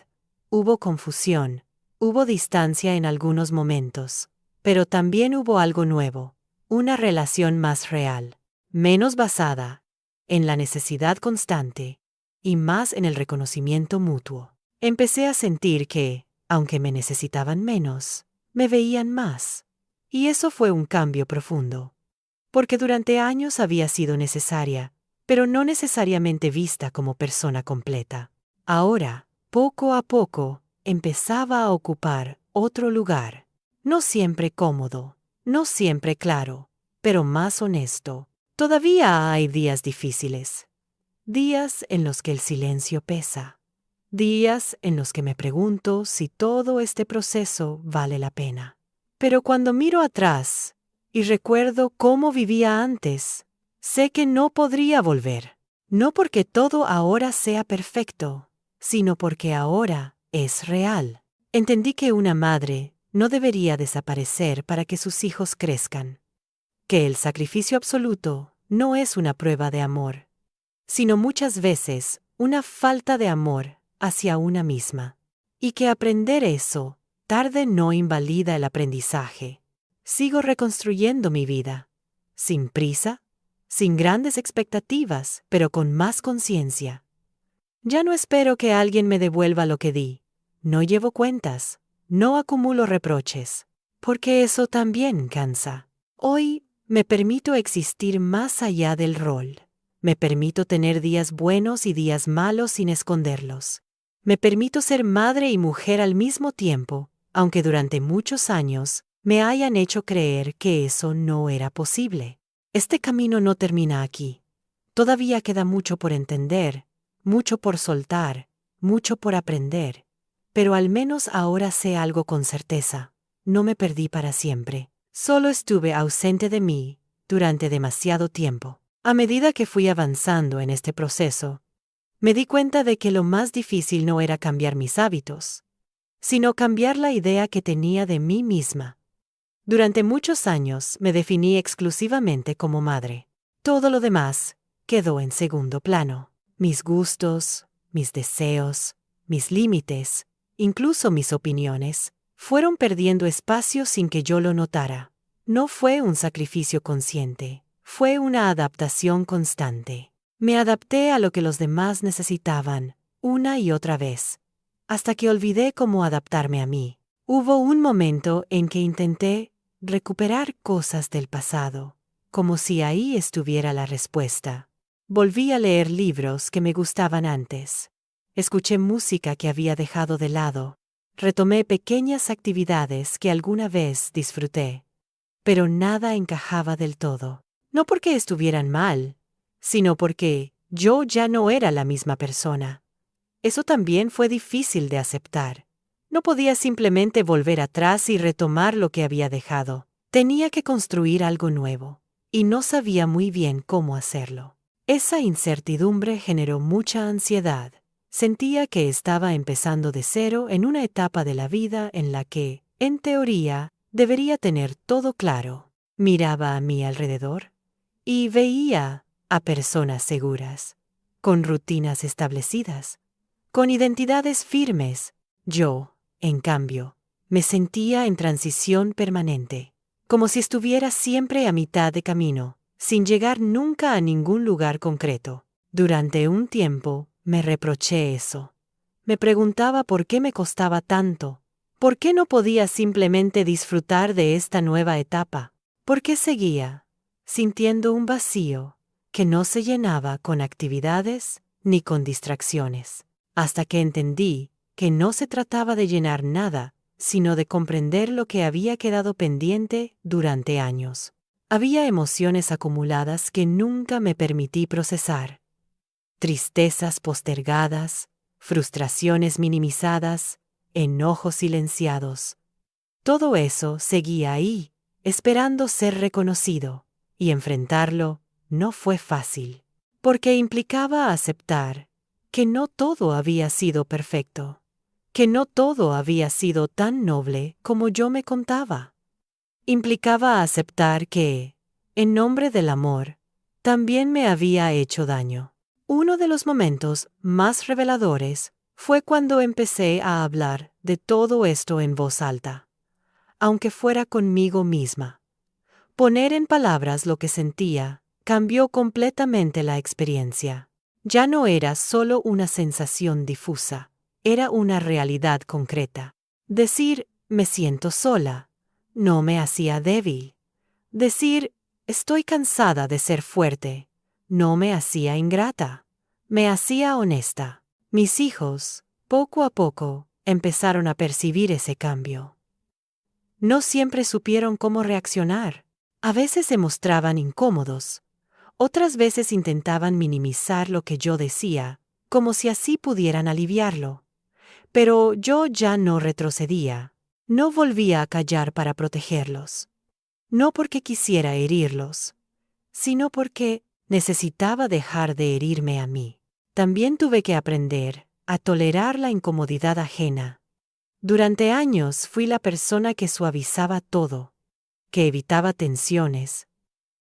hubo confusión, hubo distancia en algunos momentos, pero también hubo algo nuevo, una relación más real, menos basada en la necesidad constante y más en el reconocimiento mutuo. Empecé a sentir que, aunque me necesitaban menos, me veían más. Y eso fue un cambio profundo. Porque durante años había sido necesaria, pero no necesariamente vista como persona completa. Ahora, poco a poco, empezaba a ocupar otro lugar. No siempre cómodo, no siempre claro, pero más honesto. Todavía hay días difíciles. Días en los que el silencio pesa. Días en los que me pregunto si todo este proceso vale la pena. Pero cuando miro atrás y recuerdo cómo vivía antes, sé que no podría volver. No porque todo ahora sea perfecto, sino porque ahora es real. Entendí que una madre no debería desaparecer para que sus hijos crezcan. Que el sacrificio absoluto no es una prueba de amor, sino muchas veces una falta de amor hacia una misma. Y que aprender eso tarde no invalida el aprendizaje. Sigo reconstruyendo mi vida, sin prisa, sin grandes expectativas, pero con más conciencia. Ya no espero que alguien me devuelva lo que di. No llevo cuentas, no acumulo reproches, porque eso también cansa. Hoy me permito existir más allá del rol. Me permito tener días buenos y días malos sin esconderlos. Me permito ser madre y mujer al mismo tiempo, aunque durante muchos años me hayan hecho creer que eso no era posible. Este camino no termina aquí. Todavía queda mucho por entender, mucho por soltar, mucho por aprender. Pero al menos ahora sé algo con certeza. No me perdí para siempre. Solo estuve ausente de mí durante demasiado tiempo. A medida que fui avanzando en este proceso, me di cuenta de que lo más difícil no era cambiar mis hábitos, sino cambiar la idea que tenía de mí misma. Durante muchos años me definí exclusivamente como madre. Todo lo demás quedó en segundo plano. Mis gustos, mis deseos, mis límites, incluso mis opiniones, fueron perdiendo espacio sin que yo lo notara. No fue un sacrificio consciente, fue una adaptación constante. Me adapté a lo que los demás necesitaban, una y otra vez, hasta que olvidé cómo adaptarme a mí. Hubo un momento en que intenté recuperar cosas del pasado, como si ahí estuviera la respuesta. Volví a leer libros que me gustaban antes. Escuché música que había dejado de lado. Retomé pequeñas actividades que alguna vez disfruté. Pero nada encajaba del todo. No porque estuvieran mal, sino porque yo ya no era la misma persona. Eso también fue difícil de aceptar. No podía simplemente volver atrás y retomar lo que había dejado. Tenía que construir algo nuevo, y no sabía muy bien cómo hacerlo. Esa incertidumbre generó mucha ansiedad. Sentía que estaba empezando de cero en una etapa de la vida en la que, en teoría, debería tener todo claro. Miraba a mi alrededor y veía a personas seguras, con rutinas establecidas, con identidades firmes. Yo, en cambio, me sentía en transición permanente, como si estuviera siempre a mitad de camino, sin llegar nunca a ningún lugar concreto. Durante un tiempo me reproché eso. Me preguntaba por qué me costaba tanto, por qué no podía simplemente disfrutar de esta nueva etapa, por qué seguía sintiendo un vacío que no se llenaba con actividades ni con distracciones, hasta que entendí que no se trataba de llenar nada, sino de comprender lo que había quedado pendiente durante años. Había emociones acumuladas que nunca me permití procesar. Tristezas postergadas, frustraciones minimizadas, enojos silenciados. Todo eso seguía ahí, esperando ser reconocido, y enfrentarlo no fue fácil, porque implicaba aceptar que no todo había sido perfecto, que no todo había sido tan noble como yo me contaba. Implicaba aceptar que, en nombre del amor, también me había hecho daño. Uno de los momentos más reveladores fue cuando empecé a hablar de todo esto en voz alta, aunque fuera conmigo misma. Poner en palabras lo que sentía cambió completamente la experiencia. Ya no era solo una sensación difusa, era una realidad concreta. Decir, me siento sola, no me hacía débil. Decir, estoy cansada de ser fuerte, no me hacía ingrata, me hacía honesta. Mis hijos, poco a poco, empezaron a percibir ese cambio. No siempre supieron cómo reaccionar. A veces se mostraban incómodos. Otras veces intentaban minimizar lo que yo decía, como si así pudieran aliviarlo. Pero yo ya no retrocedía. No volvía a callar para protegerlos. No porque quisiera herirlos, sino porque necesitaba dejar de herirme a mí. También tuve que aprender a tolerar la incomodidad ajena. Durante años fui la persona que suavizaba todo, que evitaba tensiones,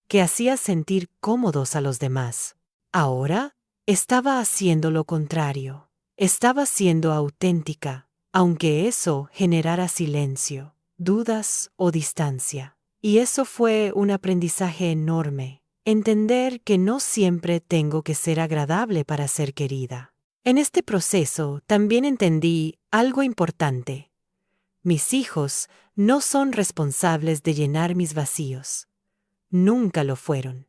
que hacía sentir cómodos a los demás. Ahora estaba haciendo lo contrario. Estaba siendo auténtica, aunque eso generara silencio, dudas o distancia. Y eso fue un aprendizaje enorme. Entender que no siempre tengo que ser agradable para ser querida. En este proceso también entendí algo importante. Mis hijos no son responsables de llenar mis vacíos. Nunca lo fueron.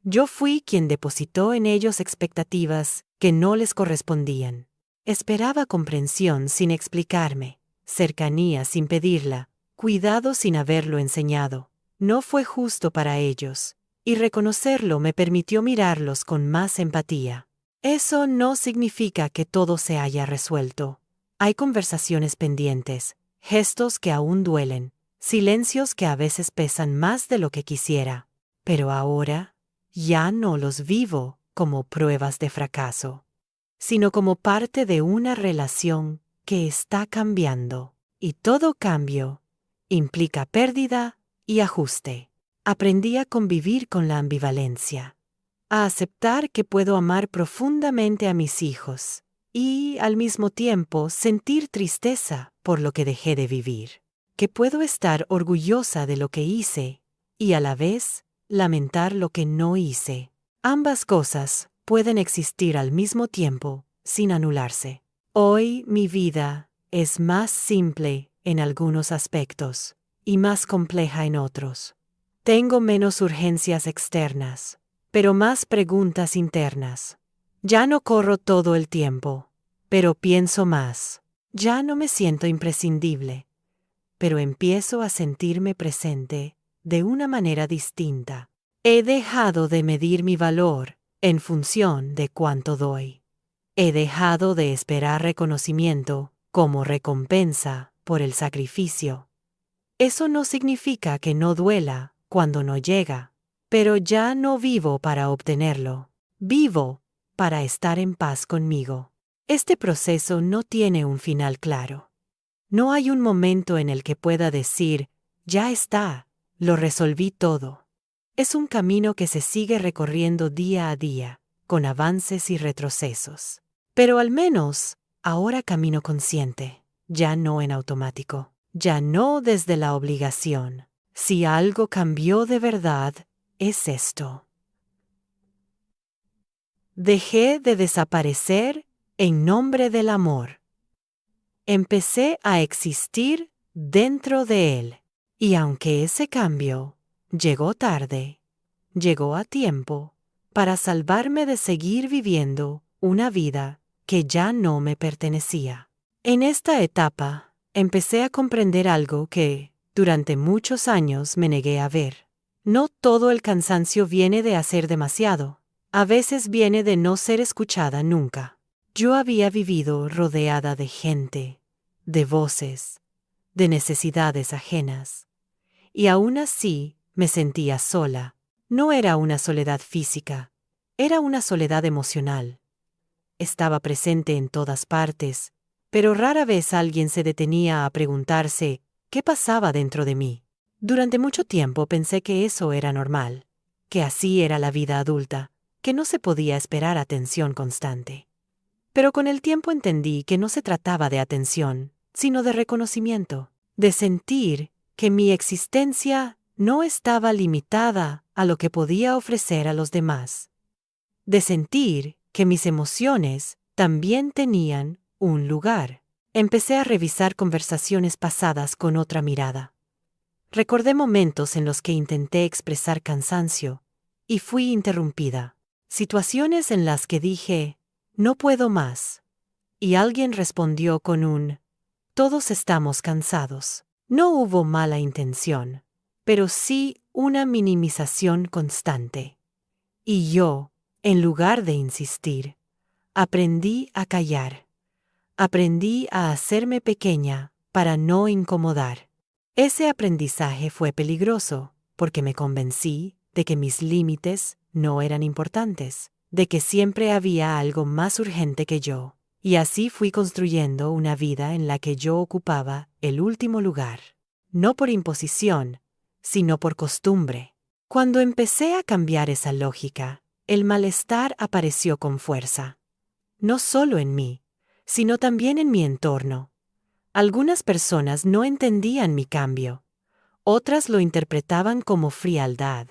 Yo fui quien depositó en ellos expectativas que no les correspondían. Esperaba comprensión sin explicarme, cercanía sin pedirla, cuidado sin haberlo enseñado. No fue justo para ellos, y reconocerlo me permitió mirarlos con más empatía. Eso no significa que todo se haya resuelto. Hay conversaciones pendientes, gestos que aún duelen, silencios que a veces pesan más de lo que quisiera. Pero ahora ya no los vivo como pruebas de fracaso, sino como parte de una relación que está cambiando. Y todo cambio implica pérdida y ajuste. Aprendí a convivir con la ambivalencia, a aceptar que puedo amar profundamente a mis hijos y, al mismo tiempo, sentir tristeza por lo que dejé de vivir, que puedo estar orgullosa de lo que hice y, a la vez, lamentar lo que no hice. Ambas cosas pueden existir al mismo tiempo, sin anularse. Hoy mi vida es más simple en algunos aspectos y más compleja en otros. Tengo menos urgencias externas, pero más preguntas internas. Ya no corro todo el tiempo, pero pienso más. Ya no me siento imprescindible, pero empiezo a sentirme presente de una manera distinta. He dejado de medir mi valor en función de cuánto doy. He dejado de esperar reconocimiento como recompensa por el sacrificio. Eso no significa que no duela cuando no llega, pero ya no vivo para obtenerlo. Vivo para estar en paz conmigo. Este proceso no tiene un final claro. No hay un momento en el que pueda decir, ya está, lo resolví todo. Es un camino que se sigue recorriendo día a día, con avances y retrocesos. Pero al menos, ahora camino consciente, ya no en automático, ya no desde la obligación. Si algo cambió de verdad, es esto. Dejé de desaparecer en nombre del amor. Empecé a existir dentro de él. Y aunque ese cambio llegó tarde, llegó a tiempo para salvarme de seguir viviendo una vida que ya no me pertenecía. En esta etapa, empecé a comprender algo que, durante muchos años, me negué a ver. No todo el cansancio viene de hacer demasiado. A veces viene de no ser escuchada nunca. Yo había vivido rodeada de gente, de voces, de necesidades ajenas. Y aún así me sentía sola. No era una soledad física, era una soledad emocional. Estaba presente en todas partes, pero rara vez alguien se detenía a preguntarse qué pasaba dentro de mí. Durante mucho tiempo pensé que eso era normal, que así era la vida adulta, que no se podía esperar atención constante. Pero con el tiempo entendí que no se trataba de atención, sino de reconocimiento, de sentir que mi existencia no estaba limitada a lo que podía ofrecer a los demás, de sentir que mis emociones también tenían un lugar. Empecé a revisar conversaciones pasadas con otra mirada. Recordé momentos en los que intenté expresar cansancio y fui interrumpida. Situaciones en las que dije, no puedo más. Y alguien respondió con un, todos estamos cansados. No hubo mala intención, pero sí una minimización constante. Y yo, en lugar de insistir, aprendí a callar. Aprendí a hacerme pequeña para no incomodar. Ese aprendizaje fue peligroso, porque me convencí de que mis límites no eran importantes, de que siempre había algo más urgente que yo, y así fui construyendo una vida en la que yo ocupaba el último lugar, no por imposición, sino por costumbre. Cuando empecé a cambiar esa lógica, el malestar apareció con fuerza, no solo en mí, sino también en mi entorno. Algunas personas no entendían mi cambio, otras lo interpretaban como frialdad.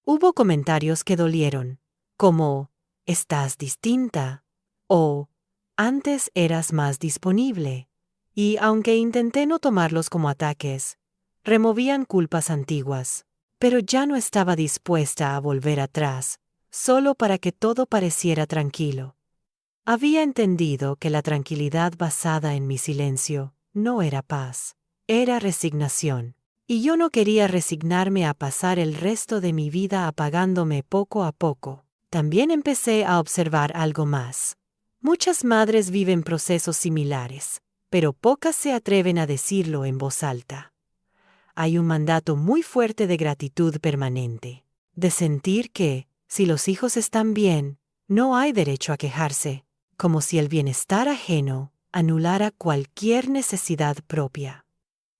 Hubo comentarios que dolieron, como, estás distinta, o, antes eras más disponible, y aunque intenté no tomarlos como ataques, removían culpas antiguas, pero ya no estaba dispuesta a volver atrás, solo para que todo pareciera tranquilo. Había entendido que la tranquilidad basada en mi silencio no era paz, era resignación. Y yo no quería resignarme a pasar el resto de mi vida apagándome poco a poco. También empecé a observar algo más. Muchas madres viven procesos similares, pero pocas se atreven a decirlo en voz alta. Hay un mandato muy fuerte de gratitud permanente, de sentir que, si los hijos están bien, no hay derecho a quejarse, como si el bienestar ajeno anulara cualquier necesidad propia.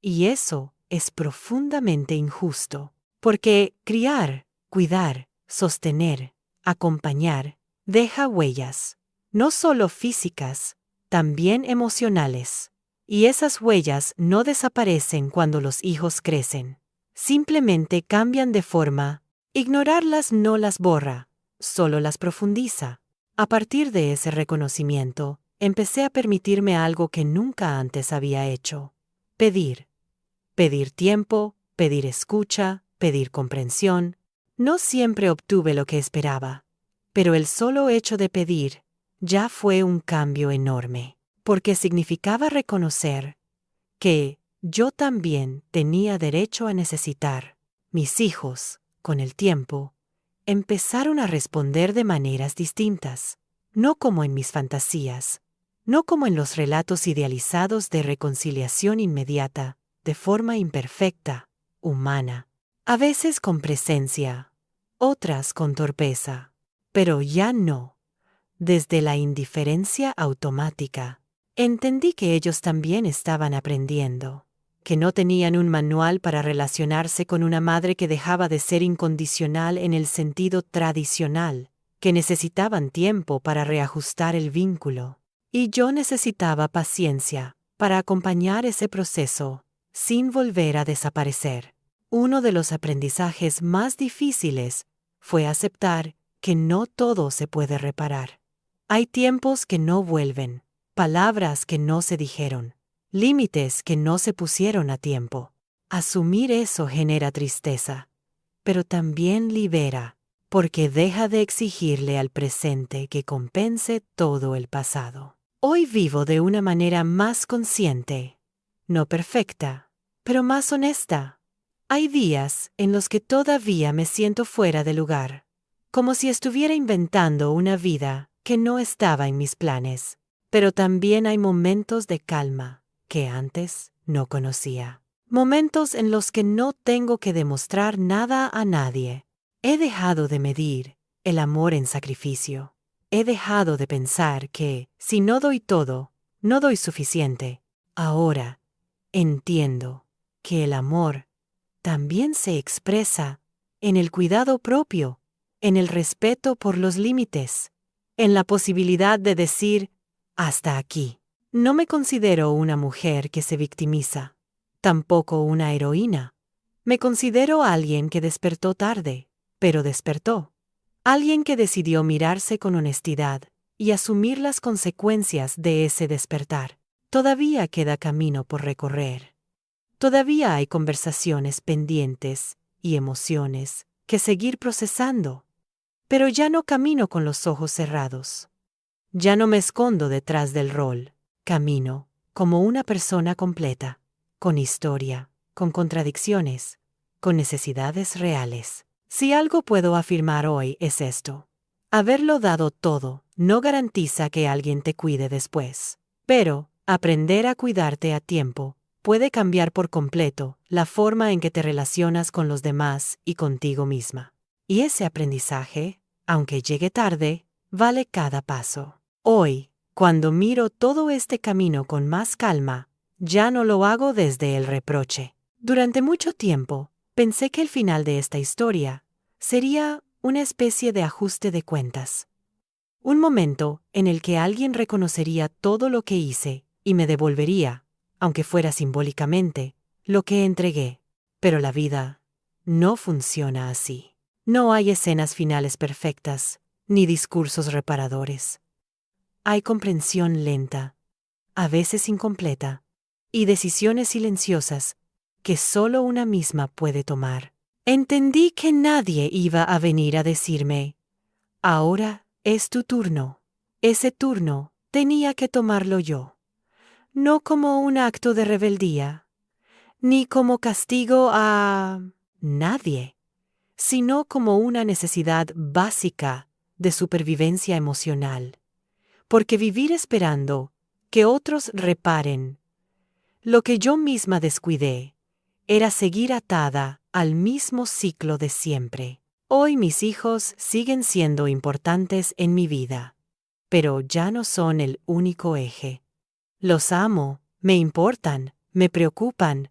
Y eso es profundamente injusto, porque criar, cuidar, sostener, acompañar, deja huellas, no solo físicas, también emocionales. Y esas huellas no desaparecen cuando los hijos crecen. Simplemente cambian de forma. Ignorarlas no las borra, solo las profundiza. A partir de ese reconocimiento, empecé a permitirme algo que nunca antes había hecho. Pedir. Pedir tiempo, pedir escucha, pedir comprensión. No siempre obtuve lo que esperaba, pero el solo hecho de pedir ya fue un cambio enorme, porque significaba reconocer que yo también tenía derecho a necesitar. Mis hijos, con el tiempo, empezaron a responder de maneras distintas, no como en mis fantasías, no como en los relatos idealizados de reconciliación inmediata, de forma imperfecta, humana, a veces con presencia, otras con torpeza, pero ya no. Desde la indiferencia automática, entendí que ellos también estaban aprendiendo, que no tenían un manual para relacionarse con una madre que dejaba de ser incondicional en el sentido tradicional, que necesitaban tiempo para reajustar el vínculo. Y yo necesitaba paciencia para acompañar ese proceso, sin volver a desaparecer. Uno de los aprendizajes más difíciles fue aceptar que no todo se puede reparar. Hay tiempos que no vuelven, palabras que no se dijeron, límites que no se pusieron a tiempo. Asumir eso genera tristeza, pero también libera, porque deja de exigirle al presente que compense todo el pasado. Hoy vivo de una manera más consciente, no perfecta, pero más honesta. Hay días en los que todavía me siento fuera de lugar, como si estuviera inventando una vida que no estaba en mis planes. Pero también hay momentos de calma que antes no conocía. Momentos en los que no tengo que demostrar nada a nadie. He dejado de medir el amor en sacrificio. He dejado de pensar que, si no doy todo, no doy suficiente. Ahora entiendo que el amor también se expresa en el cuidado propio, en el respeto por los límites, en la posibilidad de decir, hasta aquí. No me considero una mujer que se victimiza, tampoco una heroína. Me considero alguien que despertó tarde, pero despertó. Alguien que decidió mirarse con honestidad y asumir las consecuencias de ese despertar. Todavía queda camino por recorrer. Todavía hay conversaciones pendientes y emociones que seguir procesando. Pero ya no camino con los ojos cerrados. Ya no me escondo detrás del rol. Camino como una persona completa, con historia, con contradicciones, con necesidades reales. Si algo puedo afirmar hoy es esto. Haberlo dado todo no garantiza que alguien te cuide después. Pero aprender a cuidarte a tiempo puede cambiar por completo la forma en que te relacionas con los demás y contigo misma. Y ese aprendizaje, aunque llegue tarde, vale cada paso. Hoy, cuando miro todo este camino con más calma, ya no lo hago desde el reproche. Durante mucho tiempo, pensé que el final de esta historia sería una especie de ajuste de cuentas. Un momento en el que alguien reconocería todo lo que hice y me devolvería, aunque fuera simbólicamente, lo que entregué. Pero la vida no funciona así. No hay escenas finales perfectas, ni discursos reparadores. Hay comprensión lenta, a veces incompleta, y decisiones silenciosas que solo una misma puede tomar. Entendí que nadie iba a venir a decirme, ahora es tu turno. Ese turno tenía que tomarlo yo. No como un acto de rebeldía, ni como castigo a nadie, sino como una necesidad básica de supervivencia emocional. Porque vivir esperando que otros reparen lo que yo misma descuidé era seguir atada al mismo ciclo de siempre. Hoy mis hijos siguen siendo importantes en mi vida, pero ya no son el único eje. Los amo, me importan, me preocupan,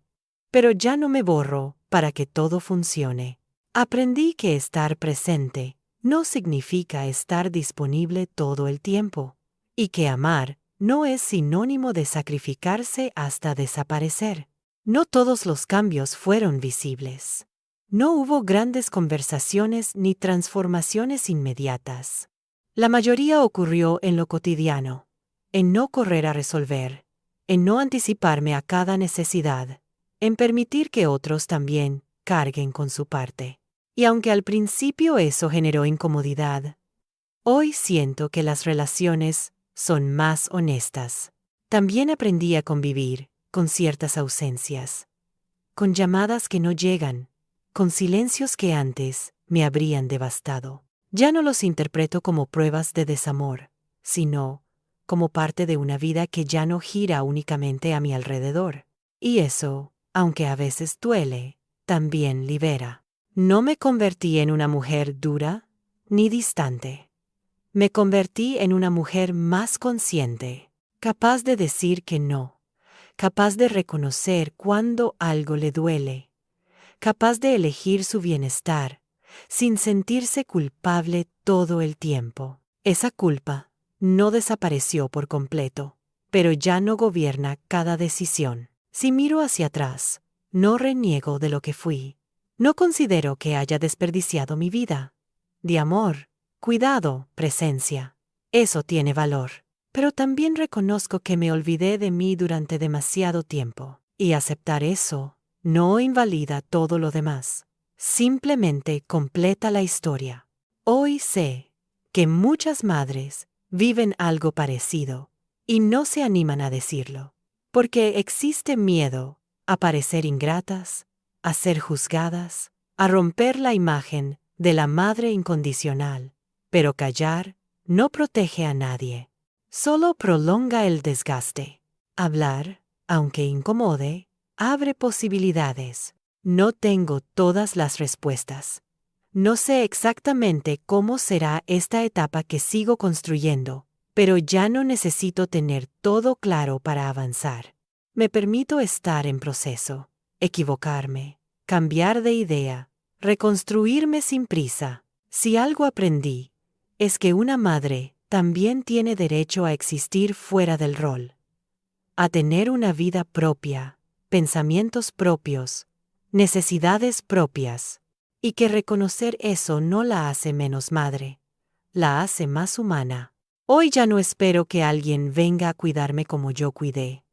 pero ya no me borro para que todo funcione. Aprendí que estar presente no significa estar disponible todo el tiempo, y que amar no es sinónimo de sacrificarse hasta desaparecer. No todos los cambios fueron visibles. No hubo grandes conversaciones ni transformaciones inmediatas. La mayoría ocurrió en lo cotidiano, en no correr a resolver, en no anticiparme a cada necesidad, en permitir que otros también carguen con su parte. Y aunque al principio eso generó incomodidad, hoy siento que las relaciones son más honestas. También aprendí a convivir con ciertas ausencias, con llamadas que no llegan, con silencios que antes me habrían devastado. Ya no los interpreto como pruebas de desamor, sino como parte de una vida que ya no gira únicamente a mi alrededor. Y eso, aunque a veces duele, también libera. No me convertí en una mujer dura ni distante. Me convertí en una mujer más consciente, capaz de decir que no, capaz de reconocer cuando algo le duele, capaz de elegir su bienestar, sin sentirse culpable todo el tiempo. Esa culpa no desapareció por completo, pero ya no gobierna cada decisión. Si miro hacia atrás, no reniego de lo que fui. No considero que haya desperdiciado mi vida. De amor, cuidado, presencia. Eso tiene valor. Pero también reconozco que me olvidé de mí durante demasiado tiempo. Y aceptar eso no invalida todo lo demás. Simplemente completa la historia. Hoy sé que muchas madres viven algo parecido y no se animan a decirlo, porque existe miedo a parecer ingratas, a ser juzgadas, a romper la imagen de la madre incondicional. Pero callar no protege a nadie, solo prolonga el desgaste. Hablar, aunque incomode, abre posibilidades. No tengo todas las respuestas. No sé exactamente cómo será esta etapa que sigo construyendo, pero ya no necesito tener todo claro para avanzar. Me permito estar en proceso, equivocarme, cambiar de idea, reconstruirme sin prisa, Si algo aprendí, es que una madre también tiene derecho a existir fuera del rol, a tener una vida propia, pensamientos propios, necesidades propias, y que reconocer eso no la hace menos madre, la hace más humana. Hoy ya no espero que alguien venga a cuidarme como yo cuidé.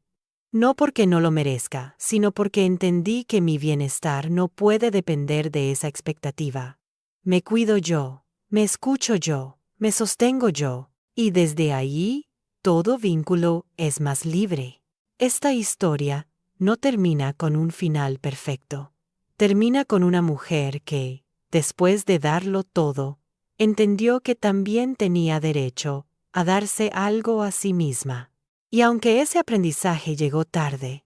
No porque no lo merezca, sino porque entendí que mi bienestar no puede depender de esa expectativa. Me cuido yo, me escucho yo, me sostengo yo, y desde ahí, todo vínculo es más libre. Esta historia no termina con un final perfecto. Termina con una mujer que, después de darlo todo, entendió que también tenía derecho a darse algo a sí misma. Y aunque ese aprendizaje llegó tarde,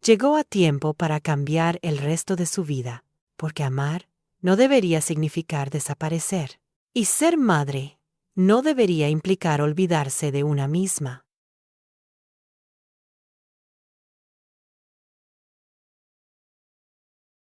llegó a tiempo para cambiar el resto de su vida, porque amar no debería significar desaparecer. Y ser madre no debería implicar olvidarse de una misma.